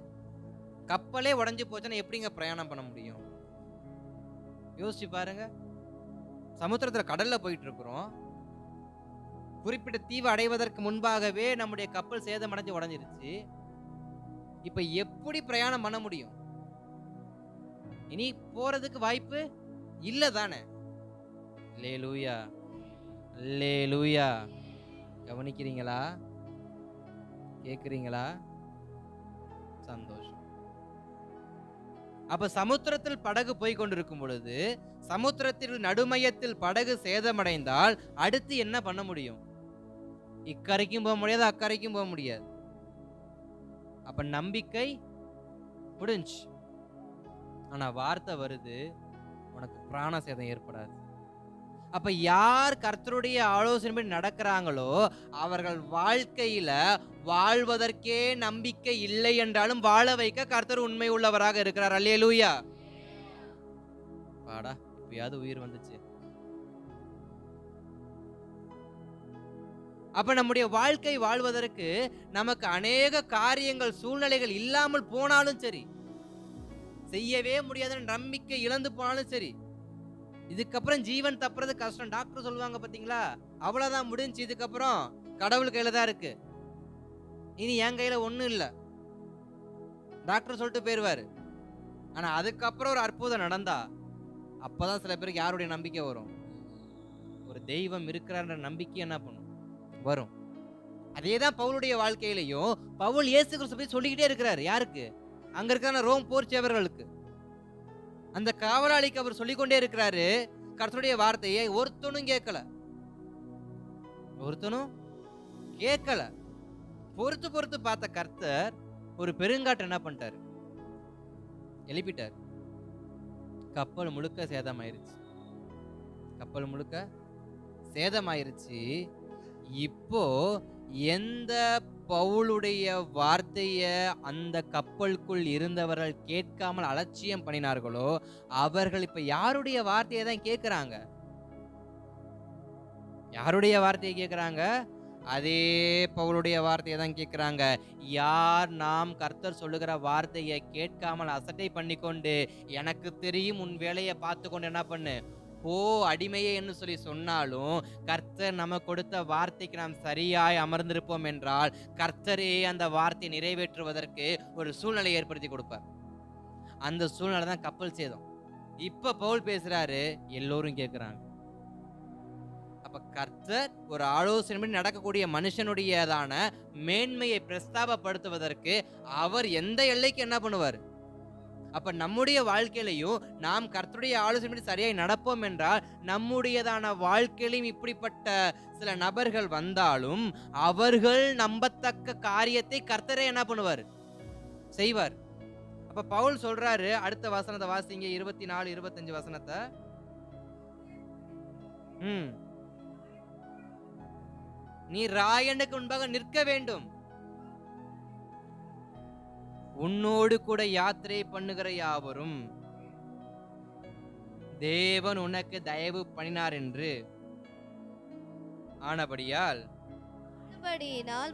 Speaker 1: கப்பலே உடைஞ்சு போச்சுன்னா எப்படிங்க பிரயாணம் பண்ண முடியும்? யோசிச்சு பாருங்க. சமுத்திரத்துல கடல்ல போயிட்டு இருக்கிறோம். குறிப்பிட்ட தீவு அடைவதற்கு முன்பாகவே நம்முடைய கப்பல் சேதமடைஞ்சு உடைஞ்சிருச்சு. இப்ப எப்படி பிரயாணம் பண்ண முடியும்? இனி போறதுக்கு வாய்ப்பு இல்ல தானே? அல்லேலூயா, அல்லேலூயா. கவனிக்கிறீங்களா? கேக்குறீங்களா? சந்தோஷம். அப்ப சமுத்திரத்தில் படகு போய் கொண்டிருக்கும் பொழுது, சமுத்திரத்தில் நடுமையத்தில் படகு சேதமடைந்தால் அடுத்து என்ன பண்ண முடியும்? இக்கரைக்கும் போக முடியாது, அக்கரைக்கும் போக முடியாது. அப்ப நம்பிக்கை முடிஞ்சு. ஆனா வார்த்தை வருது, உனக்கு பிராண சேதம் ஏற்படாது. அப்ப யார் கர்த்தருடைய ஆலோசனைப்படி நடக்கிறாங்களோ அவர்கள் வாழ்க்கையில வாழ்வதற்கே நம்பிக்கை இல்லை என்றாலும் வாழ வைக்க கர்த்தர் உண்மை உள்ளவராக இருக்கிறார். அல்லேலூயா. பாடா, இப்பயாவது உயிர் வந்துச்சு. அப்ப நம்முடைய வாழ்க்கை வாழ்வதற்கு நமக்கு அநேக காரியங்கள், சூழ்நிலைகள் இல்லாமல் போனாலும் சரி, செய்யவே முடியாத நம்பிக்கை இழந்து போனாலும் சரி, இதுக்கப்புறம் ஜீவன் தப்புறது கஷ்டம். டாக்டர் சொல்லுவாங்க பாத்தீங்களா, அவ்வளவுதான் முடிஞ்சு, இதுக்கப்புறம் கடவுள் கையில தான் இருக்கு, இனி என் கையில ஒண்ணும் இல்ல, டாக்டர் சொல்லிட்டு போயிருவாரு. ஆனா அதுக்கப்புறம் ஒரு அற்புதம் நடந்தா அப்பதான் சில பேருக்கு யாருடைய நம்பிக்கை வரும்? ஒரு தெய்வம் இருக்கிறார்ன்ற நம்பிக்கை என்ன பண்ணும்? வரும். அதேதான் பவுலுடைய வாழ்க்கையிலையும் பவுல் இயேசு கிறிஸ்துவை பத்தி சொல்லிக்கிட்டே இருக்கிறாரு. யாருக்கு? அங்க இருக்கிற ரோம் போர் சேவர்களுக்கு. அந்த காவலாளிக்கு அவர் சொல்லிக்கொண்டே இருக்கிறாரு கர்த்தருடைய வார்த்தையை. ஒருத்தனும் கேட்கல, ஒருத்தனும் கேட்கல. பொறுத்து பொறுத்து பார்த்த கர்த்தர் ஒரு பெருங்காற்று என்ன பண்ணிட்டாரு? எழுப்பிட்டார். கப்பல் முழுக்க சேதமாயிருச்சு. கப்பல் முழுக்க சேதமாயிருச்சு. இப்போ எந்த பவுலுடைய வார்த்தைய அந்த கப்பலுக்குள் இருந்தவர்கள் கேட்காமல் அலட்சியம் பண்ணினார்களோ அவர்கள் இப்ப யாருடைய வார்த்தையை தான் கேட்கிறாங்க? யாருடைய வார்த்தையை கேட்கிறாங்க? அதே பவுலுடைய வார்த்தையை தான் கேட்கிறாங்க. யார் நாம் கர்த்தர் சொல்லுகிற வார்த்தையை கேட்காமல் அசட்டை பண்ணிக்கொண்டு எனக்கு தெரியும் உன் வேலையை பார்த்து கொண்டு என்ன பண்ணு போ அடிமையே என்று சொல்லி சொன்னாலும் கர்த்தர் நமக்கு கொடுத்த வார்த்தைக்கு நாம் சரியாய் அமர்ந்திருப்போம் என்றால் கர்த்தரே அந்த வார்த்தையை நிறைவேற்றுவதற்கு ஒரு சூழ்நிலை ஏற்படுத்தி கொடுப்பார். அந்த சூழ்நிலை தான் கப்பல் சேதம். இப்ப பவுல் பேசுறாரு, எல்லோரும் கேட்கிறாங்க. அப்ப கர்த்தர் ஒரு ஆலோசனை நடக்கக்கூடிய மனுஷனுடையதான மேன்மையை பிரஸ்தாபப்படுத்துவதற்கு அவர் எந்த எல்லைக்கு என்ன பண்ணுவார்? அப்ப நம்முடைய வாழ்க்கையிலையும் நாம் கர்த்தருடைய ஆலோசனை சரியாய் நடப்போம் என்றால் நம்முடையதான வாழ்க்கையிலும் இப்படிப்பட்ட சில நபர்கள் வந்தாலும் அவர்கள் நம்பத்தக்க காரியத்தை கர்த்தரே என்ன பண்ணுவார்? செய்வார். அப்ப பவுல் சொல்றாரு, அடுத்த வசனத்தை வாசிங்க, 24, 25 வசனத்தை. நீ ராயனுக்கு முன்பாக நிற்க வேண்டும், உன்னோடு கூட யாத்திரை பண்ணுகிற யாவரும் தேவன் உனக்கு தயவு பண்ணினார் என்று ஆனபடியால்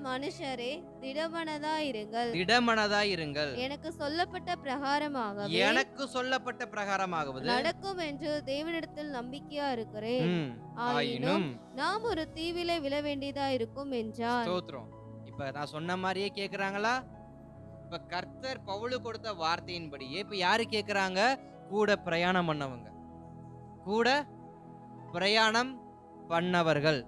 Speaker 2: மனுஷரே திடமனதாயிருங்கள்,
Speaker 1: திடமனதாயிருங்கள்,
Speaker 2: எனக்கு சொல்லப்பட்ட பிரகாரமாகவே நடக்கும் என்று தேவனிடத்தில் நம்பிக்கையா இருக்கிறேன். ஆயினும் நாம் ஒரு தீவிலே விழ வேண்டியதா இருக்கும் என்றார்.
Speaker 1: ஸ்தோத்திரம். இப்ப நான் சொன்ன மாதிரியே கேக்குறாங்களா? இப்ப கர்த்தர் பவுலு கொடுத்த வார்த்தையின்படியே இப்ப யாரு கேக்குறாங்க? கூட பிரயாணம் பண்ணவங்க, கூட பிரயாணம் பண்ணவர்கள்,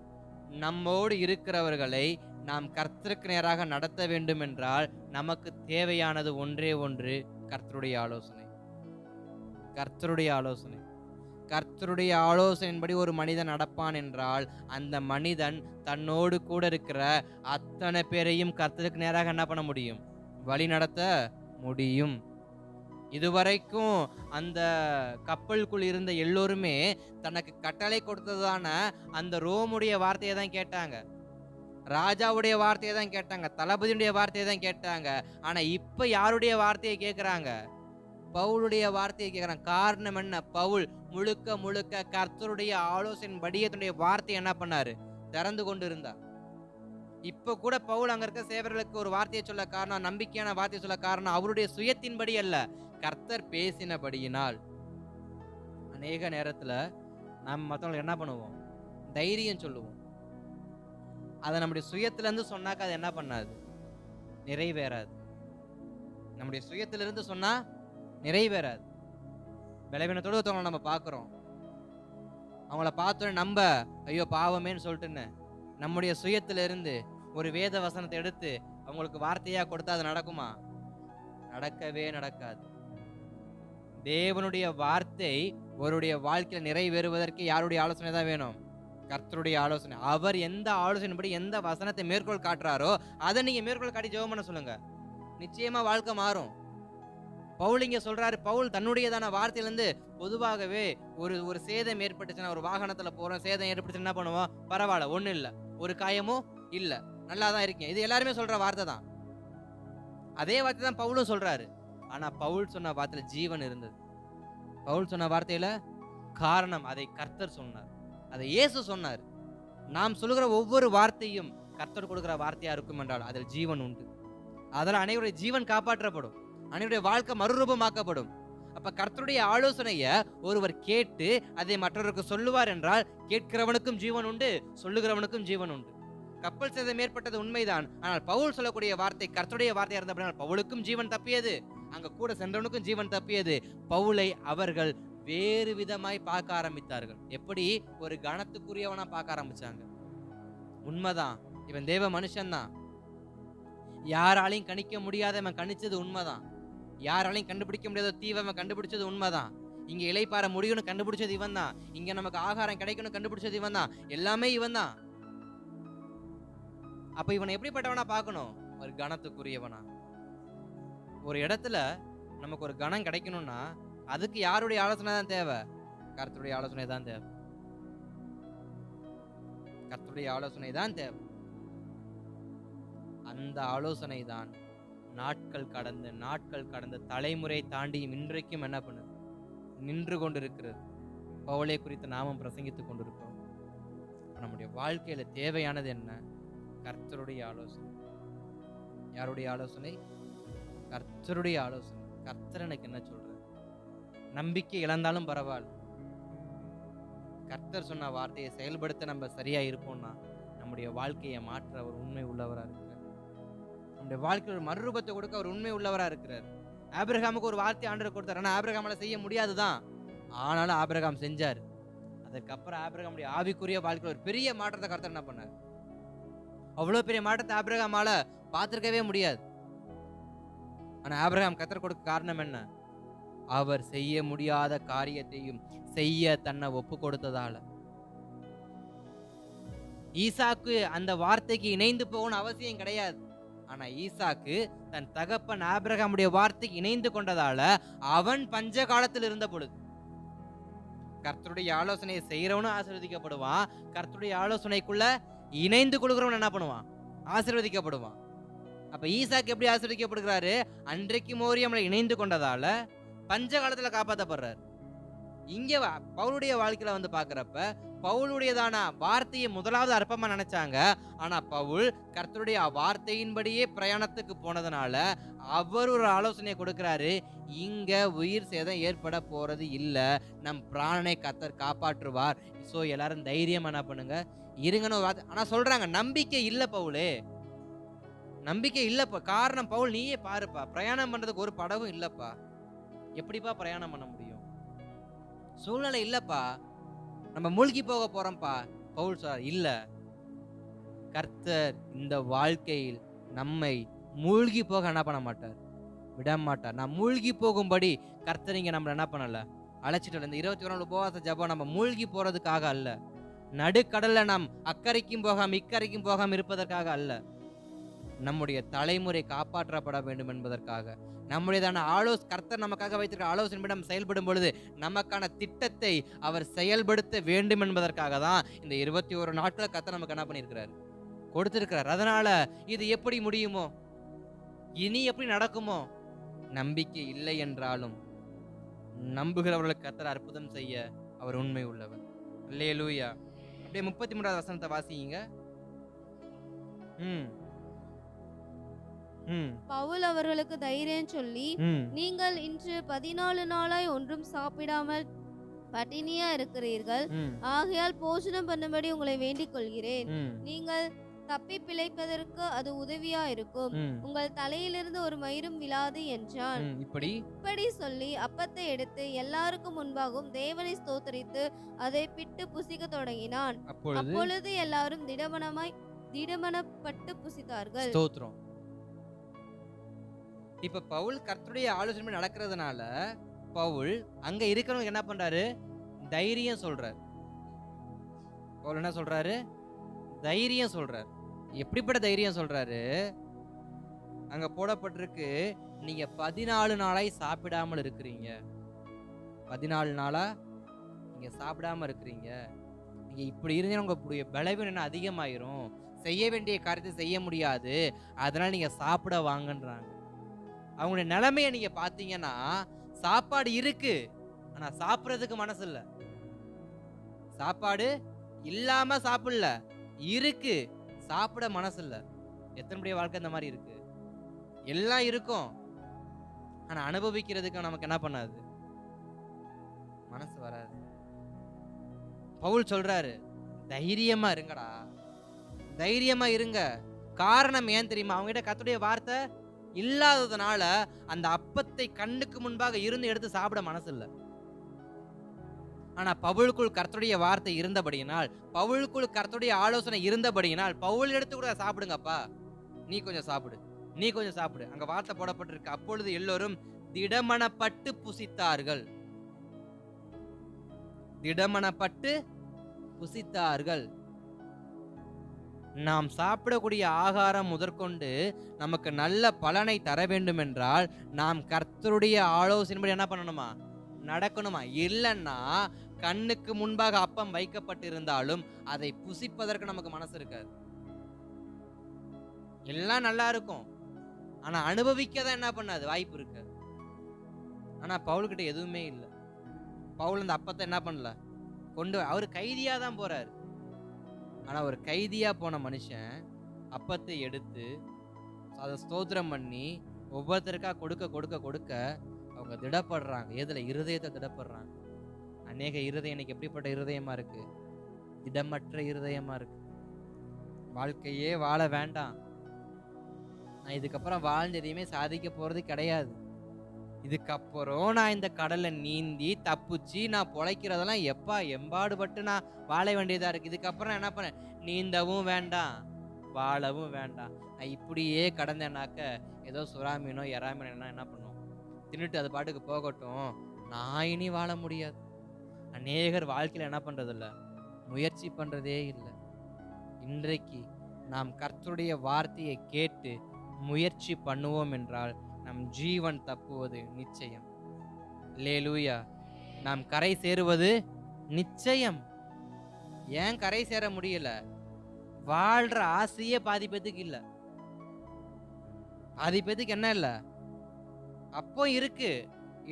Speaker 1: நம்மோடு இருக்கிறவர்களை நாம் கர்த்தருக்கு நேராக நடத்த வேண்டும் என்றால் நமக்கு தேவையானது ஒன்றே ஒன்று, கர்த்தருடைய ஆலோசனை. கர்த்தருடைய ஆலோசனை. கர்த்தருடைய ஆலோசனையின்படி ஒரு மனிதன் நடப்பான் என்றால் அந்த மனிதன் தன்னோடு கூட இருக்கிற அத்தனை பேரையும் கர்த்தருக்கு நேராக என்ன பண்ண முடியும்? வழி நடத்த முடியும். இதுவரைக்கும் அந்த கப்பலுக்குள் இருந்த எல்லோருமே தனக்கு கட்டளை கொடுத்ததான அந்த ரோமுடைய வார்த்தையை தான் கேட்டாங்க, ராஜாவுடைய வார்த்தையை தான் கேட்டாங்க, தளபதியுடைய வார்த்தையை தான் கேட்டாங்க. ஆனா இப்ப யாருடைய வார்த்தையை கேட்கிறாங்க? பவுலுடைய வார்த்தையை கேட்கிறாங்க. காரணம் என்ன? பவுல் முழுக்க முழுக்க கர்த்தருடைய ஆலோசனையின்படியே தன்னுடைய வார்த்தையை என்ன பண்ணாரு? திறந்து கொண்டு இருந்தார். இப்ப கூட பவுல் அங்க இருக்க சேவர்களுக்கு ஒரு வார்த்தையை சொல்ல காரணம், நம்பிக்கையான வார்த்தையை சொல்ல காரணம் அவருடைய சுயத்தின்படி அல்ல, கர்த்தர் பேசினபடியினால். அநேக நேரத்துல நம்ம மற்றவங்களுக்கு என்ன பண்ணுவோம்? தைரியம் சொல்லுவோம். அதை நம்முடைய சுயத்துல இருந்து சொன்னாக்க அது என்ன பண்ணாது? நிறைவேறாது. நம்முடைய சுயத்திலிருந்து சொன்னா நிறைவேறாது. பலவீனத்தோடு ஒருத்தவங்களை நம்ம பார்க்குறோம், அவங்கள பார்த்தோன்னே நம்ம ஐயோ பாவமேன்னு சொல்லிட்டுன்னு நம்முடைய சுயத்திலிருந்து ஒரு வேத வசனத்தை எடுத்து அவங்களுக்கு வார்த்தையா கொடுத்தா அது நடக்குமா? நடக்கவே நடக்காது. தேவனுடைய வார்த்தை ஒருடைய வாழ்க்கையில நிறைவேறுவதற்கு யாருடைய ஆலோசனை தான் வேணும்? கர்த்தருடைய ஆலோசனை. அவர் எந்த ஆலோசனைப்படி எந்த வசனத்தை மேற்கோள் காட்டுறாரோ அதை நீங்க மேற்கோள் காட்டி ஜெபம் பண்ண சொல்லுங்க. நிச்சயமா வாழ்க்கை மாறும். பவுல் இங்க சொல்றாரு, பவுல் தன்னுடையதான வார்த்தையிலிருந்து பொதுவாகவே ஒரு சேதம் ஏற்பட்டுச்சுன்னா, ஒரு வாகனத்துல போறோம், சேதம் ஏற்பட்டுச்சுன்னா என்ன பண்ணுவோம்? பரவாயில்ல, ஒண்ணும் இல்ல, ஒரு காயமும் இல்ல, நல்லா தான் இருக்கேன். இது எல்லாருமே சொல்ற வார்த்தை தான். அதே வார்த்தை தான் பவுலும் சொல்றாரு. ஆனா பவுல் சொன்ன வார்த்தையில ஜீவன் இருந்தது. பவுல் சொன்ன வார்த்தையில காரணம், அதை கர்த்தர் சொன்னார், அதை இயேசு சொன்னார். நாம் சொல்லுகிற ஒவ்வொரு வார்த்தையும் கர்த்தர் கொடுக்கிற வார்த்தையா இருக்கும் என்றால் அதில் ஜீவன் உண்டு. அதில் அனைவருடைய ஜீவன் காப்பாற்றப்படும், அனைவருடைய வாழ்க்கை மறுரூபமாக்கப்படும். அப்ப கர்த்தருடைய ஆலோசனைய ஒருவர் கேட்டு அதை மற்றவருக்கு சொல்லுவார் என்றால் கேட்கிறவனுக்கும் ஜீவன் உண்டு, சொல்லுகிறவனுக்கும் ஜீவன் உண்டு. கப்பல் சேதம் ஏற்பட்டது உண்மைதான். ஆனால் பவுல் சொல்லக்கூடிய வார்த்தை கர்த்தருடைய வார்த்தையா இருந்தபடியால் பவுலுக்கும் ஜீவன் தப்பியது, அங்க கூட சென்றவனுக்கும் ஜீவன் தப்பியது. பவுலை அவர்கள் வேறு விதமாய் பார்க்க ஆரம்பித்தார்கள். எப்படி? ஒரு கணத்துக்குரியவனா பார்க்க ஆரம்பிச்சாங்க. உண்மைதான், இவன் தேவ மனுஷன்தான், யாராலையும் கணிக்க முடியாதவன் கணிச்சது உண்மைதான், யாராலையும் கண்டுபிடிக்க முடியாத தீவன் கண்டுபிடிச்சது உண்மைதான், இங்க இலைப்பாற முடியும்னு கண்டுபிடிச்சது இவன் தான், இங்க நமக்கு ஆகாரம் கிடைக்கணும் கண்டுபிடிச்சது இவன் தான், எல்லாமே இவன் தான். அப்ப இவனை எப்படிப்பட்டவனா பார்க்கணும்? ஒரு கணத்துக்குரியவனா. ஒரு இடத்துல நமக்கு ஒரு கணம் கிடைக்கணும்னா அதுக்கு யாருடைய ஆலோசனை தான் தேவை? கர்த்தருடைய ஆலோசனை தான் தேவை. கர்த்தருடைய ஆலோசனை தான் தேவை. அந்த ஆலோசனை தான் நாட்கள் கடந்து தலைமுறை தாண்டி இன்றைக்கும் என்ன பண்ணுது? நின்று கொண்டிருக்கிறது. பவுலை குறித்து நாமும் பிரசங்கித்துக் கொண்டிருக்கிறோம். நம்முடைய வாழ்க்கையில தேவையானது என்ன? கர்த்தருடைய ஆலோசனை. யாருடைய ஆலோசனை? கர்த்தருடைய ஆலோசனை. கர்த்தர் எனக்கு என்ன சொல்றார்? நம்பிக்கை இழந்தாலும் பரவாயில்ல, கர்த்தர் சொன்ன வார்த்தையை செயல்படுத்த நம்ம சரியா இருப்போம்னா நம்முடைய வாழ்க்கையை மாற்ற அவர் உண்மை உள்ளவரா இருக்கிறார். நம்முடைய வாழ்க்கையில் ஒரு மறுரூபத்தை கொடுக்க அவர் உண்மை உள்ளவரா இருக்கிறார். ஆபிரகாமுக்கு ஒரு வார்த்தை ஆண்டவர் கொடுத்தார். ஆனா ஆபிரகாமால செய்ய முடியாதுதான், ஆனாலும் ஆபிரகாம் செஞ்சார். அதுக்கப்புறம் ஆபிரகாமுடைய ஆவிக்குரிய வாழ்க்கையில் ஒரு பெரிய மாற்றத்தை கர்த்தர் என்ன பண்ணார்? அவ்வளவு பெரிய மாற்றத்தை ஆபிரகாமால பார்த்திருக்கவே முடியாது. ஆனா ஆபிரகாம் கர்த்தர் கொடுக்க காரணம் என்ன? அவர் செய்ய முடியாத காரியத்தையும் செய்ய தன்னை ஒப்பு கொடுத்ததால. ஈசாக்கு அந்த வார்த்தைக்கு இணைந்து போகணும் அவசியம் கிடையாது. ஆனா ஈசாக்கு தன் தகப்பன் ஆபிரகாமுடைய வார்த்தைக்கு இணைந்து கொண்டதால அவன் பஞ்ச காலத்தில் இருந்த பொழுது கர்த்தருடைய ஆலோசனையை செய்யறவனும் ஆசீர்வதிக்கப்படுவான், கர்த்தருடைய ஆலோசனைக்குள்ள இணைந்து கொள்கிறவன் என்ன பண்ணுவான்? ஆசீர்வதிக்கப்படுவான். அப்ப ஈசாக்கு எப்படி ஆசீர்வதிக்கப்படுகிறாரு? அன்றைக்கு மோரியம்ல இணைந்து கொண்டதால பஞ்ச காலத்துல காப்பாற்றப்படுறாரு. இங்க பவுலுடைய வாழ்க்கையில வந்து பாக்குறப்ப பவுலுடையதான வார்த்தையை முதலாவது அற்பமா நினைச்சாங்க. ஆனா பவுல் கர்த்தருடைய வார்த்தையின்படியே பிரயாணத்துக்கு போனதுனால அவர் ஒரு ஆலோசனையை கொடுக்கிறாரு. இங்க உயிர் சேதம் ஏற்பட போறது இல்ல, நம் பிராணனை கர்த்தர் காப்பாற்றுவார். சோ எல்லாரும் தைரியம் என்ன பண்ணுங்க, இருங்கன்னு ஒரு வார்த்தை. ஆனா சொல்றாங்க நம்பிக்கை இல்ல பவுலே, நம்பிக்கை இல்லப்பா. காரணம் பவுல் நீயே பாருப்பா, பிரயாணம் பண்றதுக்கு ஒரு படகும் இல்லப்பா, எப்படிப்பா பிரயாணம் பண்ண முடியும்? சூழ்நிலை இல்லப்பா, நம்ம மூழ்கி போக போறோம்ப்பா. பவுல் சார் இல்ல, கர்த்தர் இந்த வாழ்க்கையில் நம்மை மூழ்கி போக என்ன பண்ண மாட்டார், விட மாட்டார். நான் மூழ்கி போகும்படி கர்த்தர் இங்க நம்மள என்ன பண்ணல, அழைச்சிட்டு. இந்த 21 உபவாச ஜெபம் நம்ம மூழ்கி போறதுக்காக அல்ல, நடுக்கடல்ல நாம் அக்கறைக்கும் போகாம இக்கரைக்கும் போகாம இருப்பதற்காக அல்ல, நம்முடைய தலைமுறை காப்பாற்றப்பட வேண்டும் என்பதற்காக, நம்முடையதான கர்த்தர் நமக்காக வைத்திருக்கிற ஆலோசனை நம்ம செயல்படும் பொழுது நமக்கான திட்டத்தை அவர் செயல்படுத்த வேண்டும் என்பதற்காக தான் இந்த 21 நாட்களை கர்த்தர் நமக்கு என்ன பண்ணியிருக்கிறார், கொடுத்திருக்கிறார். அதனால இது எப்படி முடியுமோ, இனி எப்படி நடக்குமோ, நம்பிக்கை இல்லை என்றாலும் நம்புகிறவர்களுக்கு கர்த்தர் அற்புதம் செய்ய அவர் உண்மை உள்ளவர். அல்லேலூயா. அப்படியே 33வது வசனத்தை வாசிங்க. ம் ம்
Speaker 2: பவுல் அவர்களுக்கு தைரியம் சொல்லி,
Speaker 1: ம்
Speaker 2: நீங்கள் இன்று 14 நாளாய் ஒன்றும் சாப்பிடாமல் பட்டினியா இருக்கிறீர்கள்.
Speaker 1: ம்
Speaker 2: ஆகையால் போஜனம் பண்ணும்படி உங்களை வேண்டிக் கொள்கிறேன்.
Speaker 1: ம்
Speaker 2: நீங்கள் தப்பி பிழைப்பதற்கு அது உதவியா இருக்கும்.
Speaker 1: ம்
Speaker 2: உங்கள் தலையிலிருந்து ஒரு மயிரும் விழாது என்றான். இப்படி சொல்லி அப்பத்தை எடுத்து எல்லாருக்கும் முன்பாகவும் தேவனை ஸ்தோத்தரித்து அதை பிட்டு புசிக்க தொடங்கினான். அப்பொழுது எல்லாரும் திடமனப்பட்டு புசித்தார்கள்.
Speaker 1: ஸ்தோத்திரம். இப்ப பவுல் கர்த்தருடைய ஆலோசனை நடக்கிறதுனால பவுல் அங்க இருக்கிறவங்க என்ன பண்றாரு? தைரியம் சொல்றாரு. பவுல் என்ன சொல்றாரு? தைரியம் சொல்றாரு. எப்படிப்பட்ட தைரியம் சொல்றாரு? அங்க போடப்பட்டிருக்கு, நீங்க 14 நாளாய் சாப்பிடாமல் இருக்கிறீங்க. 14 நாளா நீங்க சாப்பிடாம இருக்கிறீங்க. நீங்க இப்படி இருந்தீங்கன்னா உங்களுடைய பலவீனம் என்ன அதிகமாயிரும். செய்ய வேண்டிய காரியத்தை செய்ய முடியாது. அதனால நீங்க சாப்பிட வாங்கன்றாங்க. அவங்களுடைய நிலைமையை நீங்க பாத்தீங்கன்னா, சாப்பாடு இருக்கு, ஆனா சாப்பிடறதுக்கு மனசு இல்ல. சாப்பாடு இல்லாம சாப்பிடல, இருக்கு, சாப்பிட மனசு இல்ல. எத்தனை வாழ்க்கை இந்த மாதிரி இருக்கு? எல்லாம் இருக்கும், ஆனா அனுபவிக்கிறதுக்கு நமக்கு என்ன பண்ணாது? மனசு வராது. பவுல் சொல்றாரு, தைரியமா இருங்கடா, தைரியமா இருங்க. காரணம் ஏன் தெரியுமா? அவங்க கிட்ட கர்த்தருடைய வார்த்தை இல்லாததுனால அந்த அப்பத்தை கண்ணுக்கு முன்பாக இருந்து எடுத்து சாப்பிட மனசு இல்லை. ஆனா பவுலுக்குள் கர்த்தருடைய வார்த்தை இருந்தபடியினால், பவுலுக்குள் கர்த்தருடைய ஆலோசனை இருந்தபடியினால், பவுல் எடுத்து கூட சாப்பிடுங்கப்பா, நீ கொஞ்சம் சாப்பிடு, நீ கொஞ்சம் சாப்பிடு. அங்க வார்த்தை போடப்பட்டிருக்கு, அப்பொழுது எல்லோரும் திடமனப்பட்டு புசித்தார்கள். திடமனப்பட்டு புசித்தார்கள். நாம் சாப்பிடக்கூடிய ஆகாரம் முதற்கொண்டு நமக்கு நல்ல பலனை தர வேண்டும் என்றால் நாம் கர்த்தருடைய ஆலோசனைப்படி என்ன பண்ணணுமா? நடக்கணுமா? இல்லைன்னா கண்ணுக்கு முன்பாக அப்பம் வைக்கப்பட்டிருந்தாலும் அதை புசிப்பதற்கு நமக்கு மனசு இருக்காது. எல்லாம் நல்லா இருக்கும், ஆனா அனுபவிக்கதான் என்ன பண்ணாது? வாய்ப்பு இருக்கு. ஆனா பவுல்கிட்ட எதுவுமே இல்லை. பவுல் அந்த அப்பத்தை என்ன பண்ணல, கொண்டு அவரு கைதியா தான் போறாரு. ஆனா ஒரு கைதியா போன மனுஷன் அப்பத்தை எடுத்து அதை ஸ்தோத்திரம் பண்ணி ஒவ்வொருத்தருக்கா கொடுக்க கொடுக்க கொடுக்க அவங்க திடப்படுறாங்க. எதுல? இருதயத்தை திடப்படுறாங்க. அநேக இருதயம் இன்னைக்கு எப்படிப்பட்ட இருதயமா இருக்கு? திடமற்ற இருதயமா இருக்கு. வாழ்க்கையே வாழ வேண்டாம், நான் இதுக்கப்புறம் வாழ்ந்து எதையுமே சாதிக்க போறது கிடையாது, இதுக்கப்புறம் நான் இந்த கடலை நீந்தி தப்பிச்சு நான் பொழைக்கிறதெல்லாம் எப்பா எம்பாடுபட்டு நான் வாழ வேண்டியதா இருக்கு. இதுக்கப்புறம் நான் என்ன பண்ணேன்? நீந்தவும் வேண்டாம், வாழவும் வேண்டாம். நான் இப்படியே கடந்தேனாக்க ஏதோ சுறாமீனோ எறாமீனோ என்ன பண்ணும்? தின்னுட்டு அது பாட்டுக்கு போகட்டும், நான் இனி வாழ முடியாது. அநேகர் வாழ்க்கையில் என்ன பண்றதில்ல, முயற்சி பண்றதே இல்லை. இன்றைக்கு நாம் கர்த்தருடைய வார்த்தையை கேட்டு முயற்சி பண்ணுவோம் என்றால் நம் ஜீவன் தப்புவது நிச்சயம். அல்லேலூயா. நாம் கரை சேருவது நிச்சயம். ஏன் கரை சேர முடியல? வாழ்ற ஆசையே பாதி பேத்துக்கு இல்ல. பாதி பேத்துக்கு என்ன இல்ல? அப்போ இருக்கு,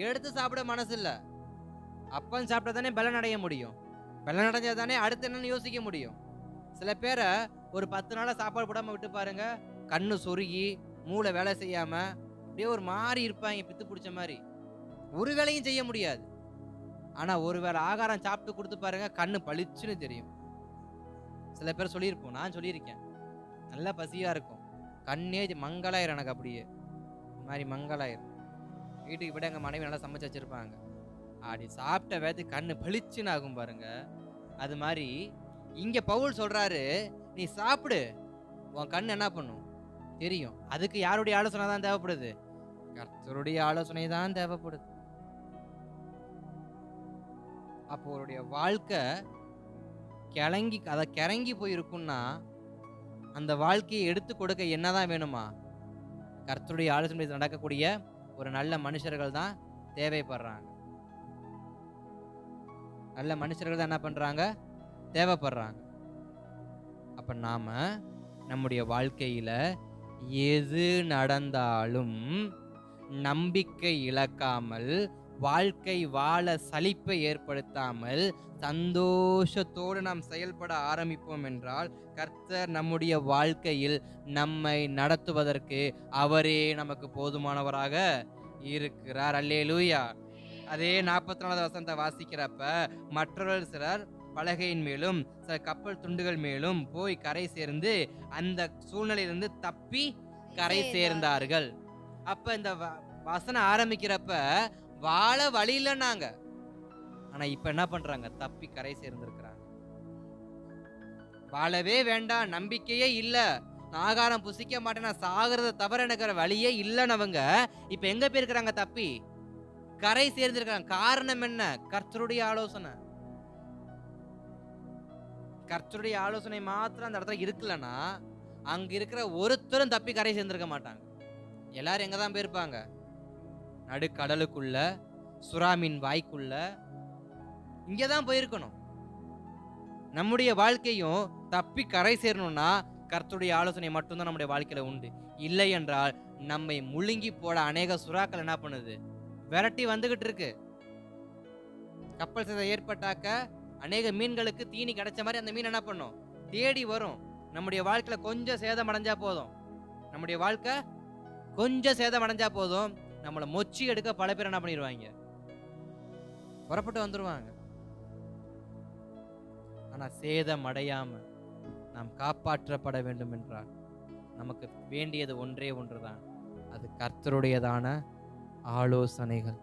Speaker 1: எடுத்து சாப்பிட மனசு இல்ல. அப்பம் சாப்பிட்டா தானே பலன் அடைய முடியும். பலன் அடைஞ்சா தானே அடுத்து என்னன்னு யோசிக்க முடியும். சில பேரை ஒரு 10 நாளா சாப்பாடு போடாம விட்டு பாருங்க, கண்ணு சொருகி மூளை வேலை செய்யாம அப்படியே ஒரு மாதிரி இருப்பாங்க, பித்து பிடிச்ச மாதிரி. ஒரு வேலையும் செய்ய முடியாது. ஆனா ஒரு வேளை ஆகாரம் சாப்பிட்டு கொடுத்து பாருங்க, கண்ணு பளிச்சுன்னு தெரியும். சில பேர் சொல்லியிருப்போம், நான் சொல்லியிருக்கேன், நல்லா பசியா இருக்கும், கண்ணே மங்களாயிரம், எனக்கு அப்படியே இந்த மாதிரி மங்களாயிரம். வீட்டுக்கு போய்ட்டு எங்கள் மனைவி நல்லா சமைச்சு வச்சிருப்பாங்க, அப்படி சாப்பிட்ட வேத்து கண்ணு பளிச்சுன்னு ஆகும் பாருங்க. அது மாதிரி இங்க பவுல் சொல்றாரு, நீ சாப்பிடு, உன் கண்ணு என்ன பண்ணும் தெரியும். அதுக்கு யாருடைய ஆலோசனை தான் தேவைப்படுது? கர்த்தருடைய ஆலோசனை தான் தேவைப்படுது. அப்போ அவருடைய வாழ்க்கை கிறங்கி போயிருக்குன்னா அந்த வாழ்க்கையை எடுத்து கொடுக்க என்னதான் வேணுமா? கர்த்தருடைய ஆலோசனை நடக்கக்கூடிய ஒரு நல்ல மனுஷர்கள் தான் தேவைப்படுறாங்க. நல்ல மனுஷர்கள் தான் என்ன பண்றாங்க? தேவைப்படுறாங்க. அப்ப நாம நம்முடைய வாழ்க்கையில எது நடந்தாலும் நம்பிக்கை இழக்காமல் வாழ்க்கை வாழ சலிப்பை ஏற்படுத்தாமல் சந்தோஷத்தோடு நாம் செயல்பட ஆரம்பிப்போம் என்றால் கர்த்தர் நம்முடைய வாழ்க்கையில் நம்மை நடத்துவதற்கு அவரே நமக்கு போதுமானவராக இருக்கிறார். அல்லேலூயா. அதே 44வது வசனத்தை வாசிக்கிறப்ப, மற்றவர்கள் சிலர் பலகையின் மேலும் சில கப்பல் துண்டுகள் மேலும் போய் கரை சேர்ந்து அந்த சூழ்நிலையிலிருந்து தப்பி கரை சேர்ந்தார்கள். அப்ப இந்த வசனம் ஆரம்பிக்கிறப்ப வாழ வழி இல்லைன்னாங்க, ஆனா இப்ப என்ன பண்றாங்க? தப்பி கரை சேர்ந்திருக்கிறாங்க. வாழவே வேண்டாம், நம்பிக்கையே இல்ல, ஆகாரம் புசிக்க மாட்டேன், நான் சாகிறத தவிர எனக்கு வழியே இல்லைன்னவங்க இப்ப எங்க போயிருக்கிறாங்க? தப்பி கரை சேர்ந்திருக்கிறாங்க. காரணம் என்ன? கர்த்தருடைய ஆலோசனை. கர்த்தருடைய ஆலோசனை மாத்திரம் அந்த இடத்துல இருக்குல்லன்னா அங்க இருக்கிற ஒருத்தரும் தப்பி கரை சேர்ந்திருக்க மாட்டாங்க. எல்லாரும் எங்கதான் போயிருப்பாங்க? நடுக்கடலுக்குள்ள, சுறாமின் வாய்க்குள்ள, இங்கதான் போயிருக்கணும். நம்முடைய வாழ்க்கையும் தப்பி கரை சேரணும்னா கர்த்தருடைய ஆலோசனை மட்டும்தான் நம்முடைய வாழ்க்கையில உண்டு. இல்லை என்றால் நம்மை முழுங்கி போட அநேக சுறாக்கள் என்ன பண்ணுது? விரட்டி வந்துகிட்டு இருக்கு. கப்பல் சேதம் ஏற்பட்டாக்க அநேக மீன்களுக்கு தீனி கிடைச்ச மாதிரி அந்த மீன் என்ன பண்ணும்? தேடி வரும். நம்முடைய வாழ்க்கையில கொஞ்சம் சேதம் அடைஞ்சா போதும், நம்முடைய வாழ்க்கை கொஞ்சம் சேதம் அடைஞ்சா போதும், நம்மளை மொச்சி எடுக்க பல பேர் என்ன பண்ணிடுவாங்க? புறப்பட்டு வந்துருவாங்க. ஆனா சேதம் அடையாம நாம் காப்பாற்றப்பட வேண்டும் என்றால் நமக்கு வேண்டியது ஒன்றே ஒன்றுதான், அது கர்த்தருடையதான ஆலோசனைகள்.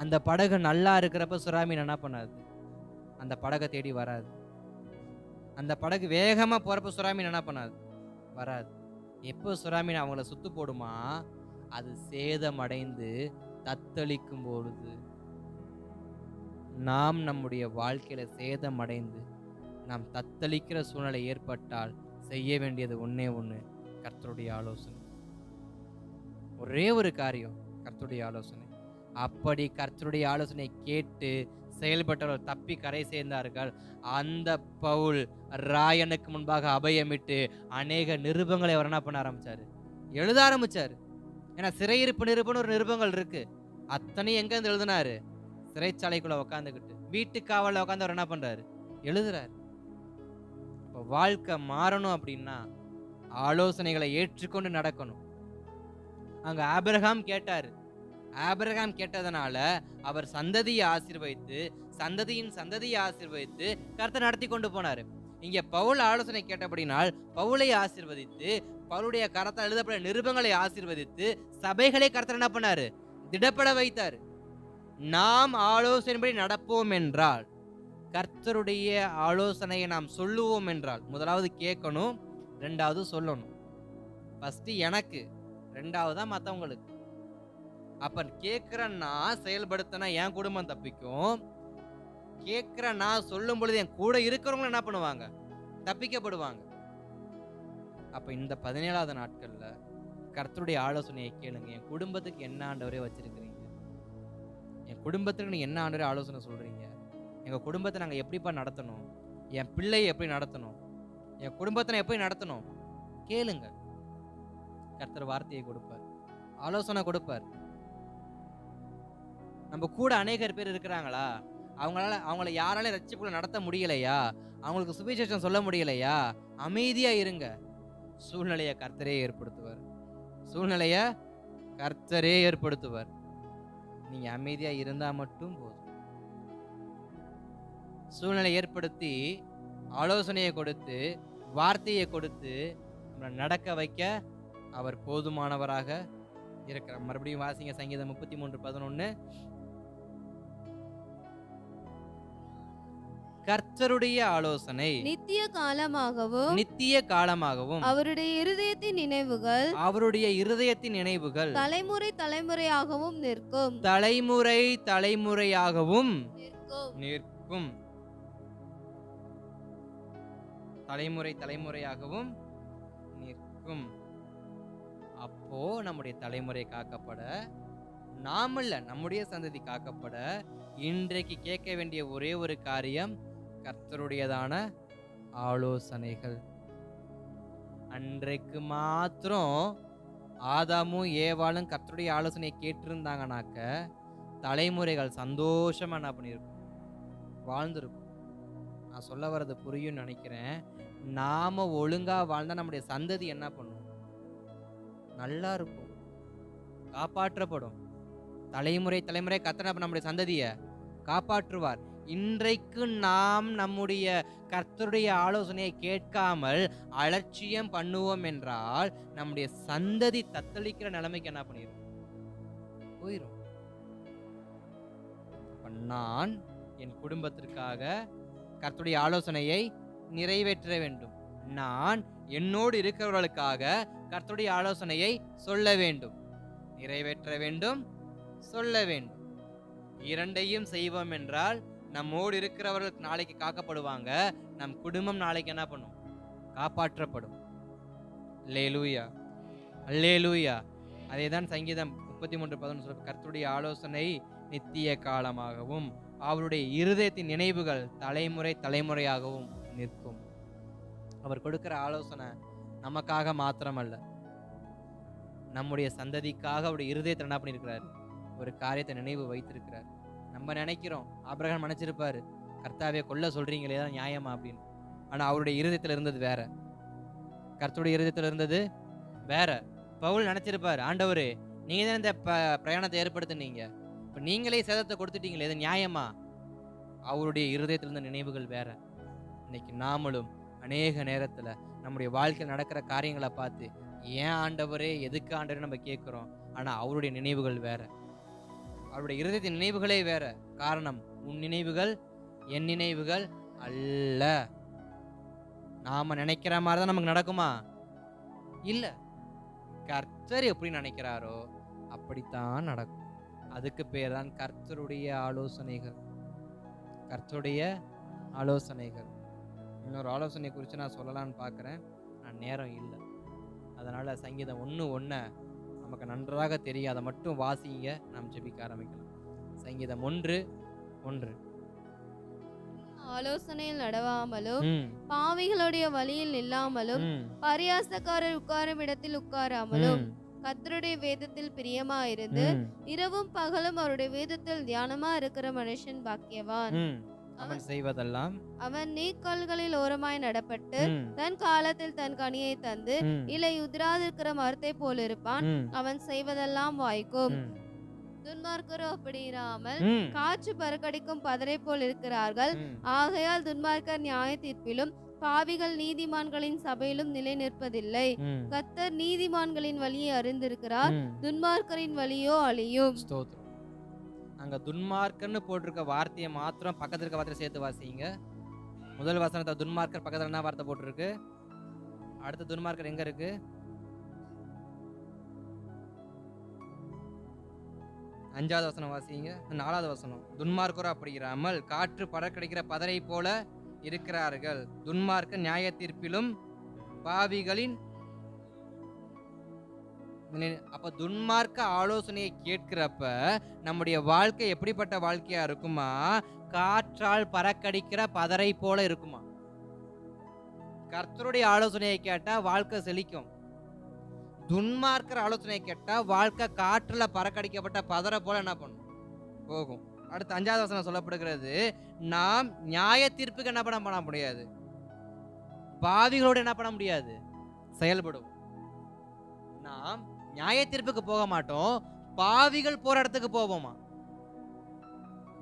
Speaker 1: அந்த படகு நல்லா இருக்கிறப்ப சுறாமீன் என்ன பண்ணாது? அந்த படகை தேடி வராது. அந்த படகு வேகமா போறப்ப சுறாமீன் என்ன பண்ணாது? வராது. எப்போ சுறாமீன் அவங்கள சுத்து போடுமா? அது சேதம் அடைந்து தத்தளிக்கும் பொழுது. நாம் நம்முடைய வாழ்க்கையில சேதம் அடைந்து நாம் தத்தளிக்கிற சூழ்நிலை ஏற்பட்டால் செய்ய வேண்டியது ஒன்னே ஒண்ணு, கர்த்தருடைய ஆலோசனை. ஒரே ஒரு காரியம், கர்த்தருடைய ஆலோசனை. அப்படி கர்த்தருடைய ஆலோசனை கேட்டு செயல்பட்டவர்கள் தப்பி கரை சேர்ந்தார்கள். அந்த பவுல் ராயனுக்கு முன்பாக அபயமிட்டு அநேக நிருபங்களை அவர் என்ன பண்ண ஆரம்பிச்சாரு? எழுத ஆரம்பிச்சாரு. ஏன்னா சிறையிருப்பு ஒரு நிருபங்கள் இருக்கு. அத்தனையும் எங்க இருந்து எழுதினாரு? சிறைச்சாலைக்குள்ள உட்காந்துக்கிட்டு, வீட்டு காவல உட்காந்து அவர் என்ன பண்றாரு? எழுதுறாரு. வாழ்க்கை மாறணும் அப்படின்னா ஆலோசனைகளை ஏற்றுக்கொண்டு நடக்கணும். அங்க ஆபிரகாம் கேட்டாரு. ஆபிரகாம் கேட்டதனால அவர் சந்ததியை ஆசீர்வதித்து, சந்ததியின் சந்ததியை ஆசீர்வதித்து கர்த்தர் நடத்தி கொண்டு போனாரு. இங்க பவுல் ஆலோசனை கேட்டபடினால் பவுலை ஆசீர்வதித்து, பவுலுடைய கரத்தால் எழுதப்பட்ட நிருபங்களை ஆசீர்வதித்து சபைகளை கர்த்தர் என்ன பண்ணாரு? திடப்பட வைத்தார். நாம் ஆலோசனைப்படி நடப்போம் என்றால், கர்த்தருடைய ஆலோசனையை நாம் சொல்லுவோம் என்றால், முதலாவது கேட்கணும், ரெண்டாவது சொல்லணும். ஃபர்ஸ்ட் எனக்கு, ரெண்டாவதா மற்றவங்களுக்கு. அப்ப கேட்கிறன்னா செயல்படுத்தினா என் குடும்பம் தப்பிக்கும். கேட்கிறன்னா சொல்லும் பொழுது என் கூட இருக்கிறவங்க என்ன பண்ணுவாங்க? தப்பிக்கப்படுவாங்க. அப்ப இந்த 17வது நாட்கள்ல கர்த்தருடைய ஆலோசனையை கேளுங்க. என் குடும்பத்துக்கு என்ன ஆண்டவரே வச்சிருக்கிறீங்க? என் குடும்பத்துக்கு நீங்க என்ன ஆண்டவரே ஆலோசனை சொல்றீங்க? எங்க குடும்பத்தை நாங்க எப்படிப்பா நடத்தணும்? என் பிள்ளையை எப்படி நடத்தணும்? என் குடும்பத்தை எப்படி நடத்தணும்? கேளுங்க. கர்த்தர் வார்த்தையை கொடுப்பார், ஆலோசனை கொடுப்பார். நம்ம கூட அநேகர் பேர் இருக்கிறாங்களா? அவங்கள யாராலையும் ரட்சிப்புல நடத்த முடியலையா? அவங்களுக்கு சுவிசேஷம் சொல்ல முடியலையா? அமைதியா இருங்க. சூழ்நிலையை கர்த்தரே ஏற்படுத்துவார். சூழ்நிலைய கர்த்தரே ஏற்படுத்துவார். நீங்க அமைதியா இருந்தா மட்டும் போதும். சூழ்நிலை ஏற்படுத்தி ஆலோசனையை கொடுத்து வார்த்தையை கொடுத்து நம்மளை நடக்க வைக்க அவர் போதுமானவராக இருக்கிறார். மறுபடியும் வாசிங்க சங்கீதம் 33:11. கர்த்தருடைய ஆலோசனை
Speaker 2: நித்திய காலமாகவும்
Speaker 1: அவருடைய இருதயத்தின் நினைவுகள்
Speaker 2: தலைமுறை தலைமுறையாகவும் நிற்கும்.
Speaker 1: தலைமுறை தலைமுறையாகவும் நிற்கும். அப்போ நம்முடைய தலைமுறை காக்கப்பட, நாமல்ல நம்முடைய சந்ததி காக்கப்பட, இன்றைக்கு கேட்க வேண்டிய ஒரே ஒரு காரியம் கர்த்தருடையதான ஆலோசனைகள். அன்றைக்கு மாத்திரம் ஆதாமும் ஏவாளும் கர்த்தருடைய ஆலோசனையை கேட்டிருந்தாங்கனாக்க தலைமுறைகள் சந்தோஷமா என்ன பண்ணியிருக்கும், வாழ்ந்திருக்கும். நான் சொல்ல வர்றது புரியும்னு நினைக்கிறேன். நாம ஒழுங்கா வாழ்ந்தா நம்முடைய சந்ததி என்ன பண்ணும், நல்லா இருக்கும், காப்பாற்றப்படும். தலைமுறை தலைமுறை கர்த்தர் நம்முடைய சந்ததியை காப்பாற்றுவார். இன்றைக்கு நாம் நம்முடைய கர்த்தருடைய ஆலோசனையை கேட்காமல் அலட்சியம் பண்ணுவோம் என்றால் நம்முடைய சந்ததி தத்தளிக்கிற நிலைமைக்கு என்ன பண்ணிடும், போயிடும். நான் என் குடும்பத்திற்காக கர்த்தருடைய ஆலோசனையை நிறைவேற்ற வேண்டும். நான் என்னோடு இருக்கிறவர்களுக்காக கர்த்தருடைய ஆலோசனையை சொல்ல வேண்டும், நிறைவேற்ற வேண்டும், சொல்ல வேண்டும். இரண்டையும் செய்வோம் என்றால் நம்மோடு இருக்கிறவர்கள் நாளைக்கு காக்கப்படுவாங்க, நம் குடும்பம் நாளைக்கு என்ன பண்ணும், காப்பாற்றப்படும். அல்லேலூயா, அல்லேலூயா. அதேதான் சங்கீதம் 33:11 சொல்ல, கர்த்தருடைய ஆலோசனை நித்திய காலமாகவும் அவருடைய இருதயத்தின் நினைவுகள் தலைமுறை தலைமுறையாகவும் நிற்கும். அவர் கொடுக்கிற ஆலோசனை நமக்காக மாத்திரமல்ல, நம்முடைய சந்ததிக்காக அவருடைய இருதயத்தை என்ன பண்ணியிருக்கிறார், ஒரு காரியத்தை நினைவு வைத்திருக்கிறார். நம்ம நினைக்கிறோம், ஆபிரகாம் நினைச்சிருப்பாரு, கர்த்தாவே கொல்ல சொல்றீங்களே தான் நியாயமா அப்படின்னு. ஆனா அவருடைய இருதயத்துல இருந்தது வேற, கர்த்தருடைய இருதயத்துல இருந்தது வேற. பவுல் நினைச்சிருப்பாரு, ஆண்டவரே நீங்க தான் இந்த பிரயாணத்தை ஏற்படுத்தினீங்க, இப்ப நீங்களே சேதத்தை கொடுத்துட்டீங்களே, இது நியாயமா? அவருடைய இருதயத்துல இருந்த நினைவுகள் வேற. இன்னைக்கு நாமளும் அநேக நேரத்துல நம்முடைய வாழ்க்கையில் நடக்கிற காரியங்களை பார்த்து ஏன் ஆண்டவரே, எதுக்கு ஆண்டவரே நம்ம கேட்கிறோம். ஆனா அவருடைய நினைவுகள் வேற, அவருடைய இருதயத்தின் நினைவுகளே வேற. காரணம், உன் நினைவுகள் என் நினைவுகள் அல்ல. நாம நினைக்கிற மாதிரிதான் நமக்கு நடக்குமா? இல்ல. கர்த்தர் எப்படி நினைக்கிறாரோ அப்படித்தான் நடக்கும். அதுக்கு பேர் தான் கர்த்தருடைய ஆலோசனைகள். கர்த்தருடைய ஆலோசனைகள். இன்னொரு ஆலோசனை குறித்து நான் சொல்லலான்னு பார்க்குறேன், நான் நேரம் இல்லை. அதனால சங்கீதம் 1:1 நமக்கு நன்றாக தெரியும், அதை மட்டும் வாசிங்க, நாம் ஜெபிக்க ஆரம்பிக்கலாம். சங்கீதம் 1:1.
Speaker 2: ஆலோசனையில் நடவாமலும் பாவிகளுடைய வழியில் நில்லாமலும் பரியாசக்காரர் உட்காரும் இடத்தில் உட்காராமலும் கர்த்தருடைய வேதத்தில் பிரியமாயிருந்து இரவும் பகலும் அவருடைய வேதத்தில் தியானமா இருக்கிற மனுஷன் பாக்கியவான்.
Speaker 1: அவன் செய்வதெல்லாம்,
Speaker 2: அவன் நீர்க்கால்களில் ஓரமாய் நடப்பட்டு தன் காலத்தில் தன் கனியை தந்து இலை உதிராதிருக்கிற மரத்தை போல் இருப்பான். அவன் செய்வதெல்லாம் வாய்க்கும். துன்மார்க்கரோ அப்படி இராமல் காற்று பறக்கடிக்கும் பதரை போல் இருக்கிறார்கள். ஆகையால் துன்மார்க்கர் நியாய தீர்ப்பிலும் பாவிகள் நீதிமான்களின் சபையிலும் நிலை நிற்பதில்லை. கர்த்தர் நீதிமான்களின் வழியை அறிந்திருக்கிறார், துன்மார்க்கரின் வழியோ அழியும்.
Speaker 1: அங்க துன்மார்க்கர்னு போட்டிருக்க வார்த்தையை மாத்திரம் பக்கத்துல இருக்க வார்த்தையை சேர்த்து வாசிங்க. முதல் வசனத்தை துன்மார்க்கர் பக்கத்துல என்ன வார்த்தை போட்டிருக்கு, அடுத்த துன்மார்க்கர் எங்க இருக்கு? 5வது வசனம் வாசிங்க. 4வது வசனம், துன்மார்க்கரோ அப்படி இராமல் காற்று பறக்கடிக்கிற பதரை போல இருக்கிறார்கள். துன்மார்க்க நியாய தீர்ப்பிலும் பாவிகளின். அப்ப துன்மார்க்க ஆலோசனையை கேட்கிறப்ப நம்முடைய வாழ்க்கை எப்படிப்பட்ட வாழ்க்கையா இருக்குமா? காற்றால் பறக்கடிக்கிற பதரை போல இருக்குமா? கர்த்தருடைய ஆலோசனையை கேட்டா வாழ்க்கை செழிக்கும். துன்மார்க்கர் ஆலோசனையை கேட்டா வாழ்க்கை காற்றுல பறக்கடிக்கப்பட்ட பதரை போல என்ன பண்ணும், போகும். அடுத்து 5வது வசனம் சொல்லப்படுகிறது, நாம் நியாய தீர்ப்புக்கு என்ன பண்ண முடியாது, பாவிகளோடு என்ன பண்ண முடியாது, செயல்படும். நாம் நியாய தீர்ப்புக்கு போக மாட்டோம், பாவிகள் போற இடத்துக்கு போவோமா?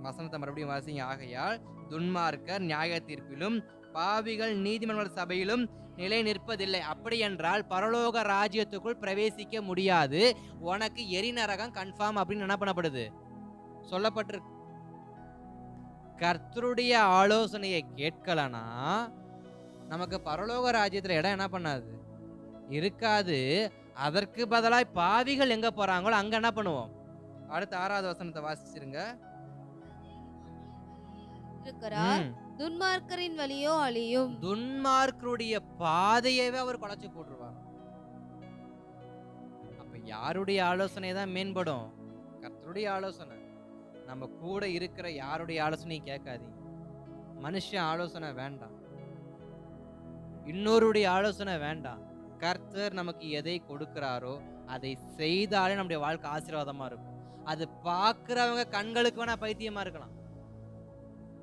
Speaker 1: வசனத்தை மறுபடியும் வாசிங்க. ஆகையால் துன்மார்க்கர் நியாய தீர்ப்பிலும் பாவிகள் நீதிமன்ற சபையிலும் நிலை நிற்பதில்லை. அப்படி என்றால் பரலோக ராஜ்யத்துக்குள் பிரவேசிக்க முடியாது, உனக்கு எரிநரகம் கன்ஃபார்ம் அப்படின்னு என்ன பண்ணப்படுது, சொல்லப்பட்டிருக்கு. கர்த்தருடைய ஆலோசனையை கேட்கலனா நமக்கு பரலோக ராஜ்யத்துல இடம் என்ன பண்ணாது, இருக்காது. அதற்கு பதிலாய் பாவிகள் எங்க போறாங்களோ அங்க என்ன பண்ணுவோம். அடுத்த 6வது வசனத்தை வாசிச்சிருங்க.
Speaker 2: துன்மார்க்கரின் வழியோ அழியும்.
Speaker 1: துன்மார்க்கருடைய பாதையவே அவர் குலைச்சு போட்டுருவார். அப்ப யாருடைய ஆலோசனை தான் மேம்படும்? கர்த்தருடைய ஆலோசனை. நம்ம கூட இருக்கிற யாருடைய ஆலோசனையும் கேட்காதீங்க. மனுஷன் ஆலோசனை வேண்டாம், இன்னொருடைய ஆலோசனை வேண்டாம், கர்த்தர் நமக்கு எதை கொடுக்கிறாரோ அதை செய்தாலே நம்முடைய வாழ்க்கை ஆசீர்வாதமா இருக்கும். அது பார்க்கிறவங்க கண்களுக்கு வேணா பைத்தியமா இருக்கலாம்,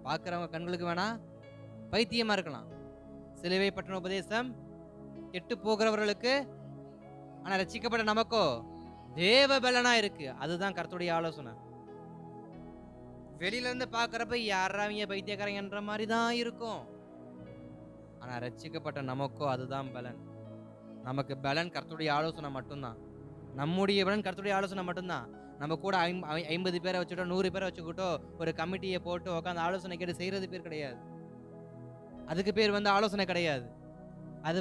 Speaker 1: பார்க்கிறவங்க கண்களுக்கு வேணா பைத்தியமா இருக்கலாம். சிலுவை பற்றின உபதேசம் கெட்டு போகிறவர்களுக்கு, ஆனா ரட்சிக்கப்பட்ட நமக்கோ தேவ பலனா இருக்கு. அதுதான் கர்த்தருடைய ஆலோசனை. வெளியில இருந்து பாக்குறப்ப யாராவீங்க பைத்தியக்காரங்கன்ற மாதிரி தான் இருக்கும். ஆனா ரட்சிக்கப்பட்ட நமக்கோ அதுதான் பலன். நமக்கு பலன் கர்த்தருடைய ஆலோசனை மட்டும்தான். நம்முடைய பலன் கர்த்தருடைய ஆலோசனை மட்டும்தான். நம்ம கூட 50 பேரை வச்சுட்டோ 100 பேரை வச்சுக்கிட்டோ ஒரு கமிட்டியை போட்டு உட்காந்து ஆலோசனை கேட்டு செய்யறது பேர் கிடையாது. அதுக்கு பேர் ஆலோசனை கிடையாது. அது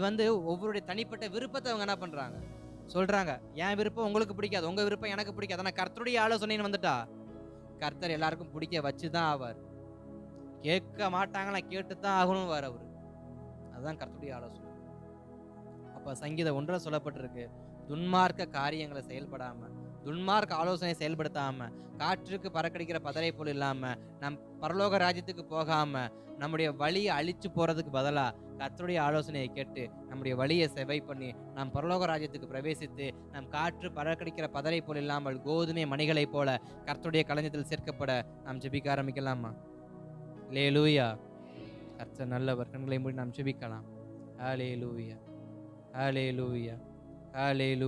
Speaker 1: ஒவ்வொருடைய தனிப்பட்ட விருப்பத்தை அவங்க என்ன பண்றாங்க, சொல்றாங்க. என் விருப்பம் உங்களுக்கு பிடிக்காது, உங்க விருப்பம் எனக்கு பிடிக்காது. ஆனா கர்த்தருடைய ஆலோசனைன்னு வந்துட்டா கர்த்தர் எல்லாருக்கும் பிடிக்க வச்சுதான் ஆவார். கேட்க மாட்டாங்களா, கேட்டுத்தான் ஆகணும் வார் அவரு. அதுதான் கர்த்தருடைய ஆலோசனை. அப்ப சங்கீதம் 1 சொல்லப்பட்டிருக்கு, துன்மார்க்க காரியங்களை செயல்படாம, துன்மார்க்க ஆலோசனை செயல்படுத்தாம, காற்றுக்கு பறக்கடிக்கிற பதரை போல் இல்லாம, நம் பரலோக ராஜ்யத்துக்கு போகாம நம்முடைய வழியை அழிச்சு போறதுக்கு பதிலா கர்த்தருடைய ஆலோசனையை கேட்டு நம்முடைய வழியை செவை பண்ணி நாம் பரலோக ராஜ்யத்துக்கு பிரவேசித்து நம் காற்று பறக்கடிக்கிற பதரை போல் இல்லாமல் கோதுமை மணிகளை போல கர்த்தருடைய களஞ்சியத்தில் சேர்க்கப்பட நாம் ஜெபிக்க ஆரம்பிக்கலாமா? அல்லேலூயா. கர்த்தர் நல்லவர். கண்களை மூடி நாம் ஜெபிக்கலாம். அல்லேலூயா, அல்லேலூயா, அல்லேலூயா.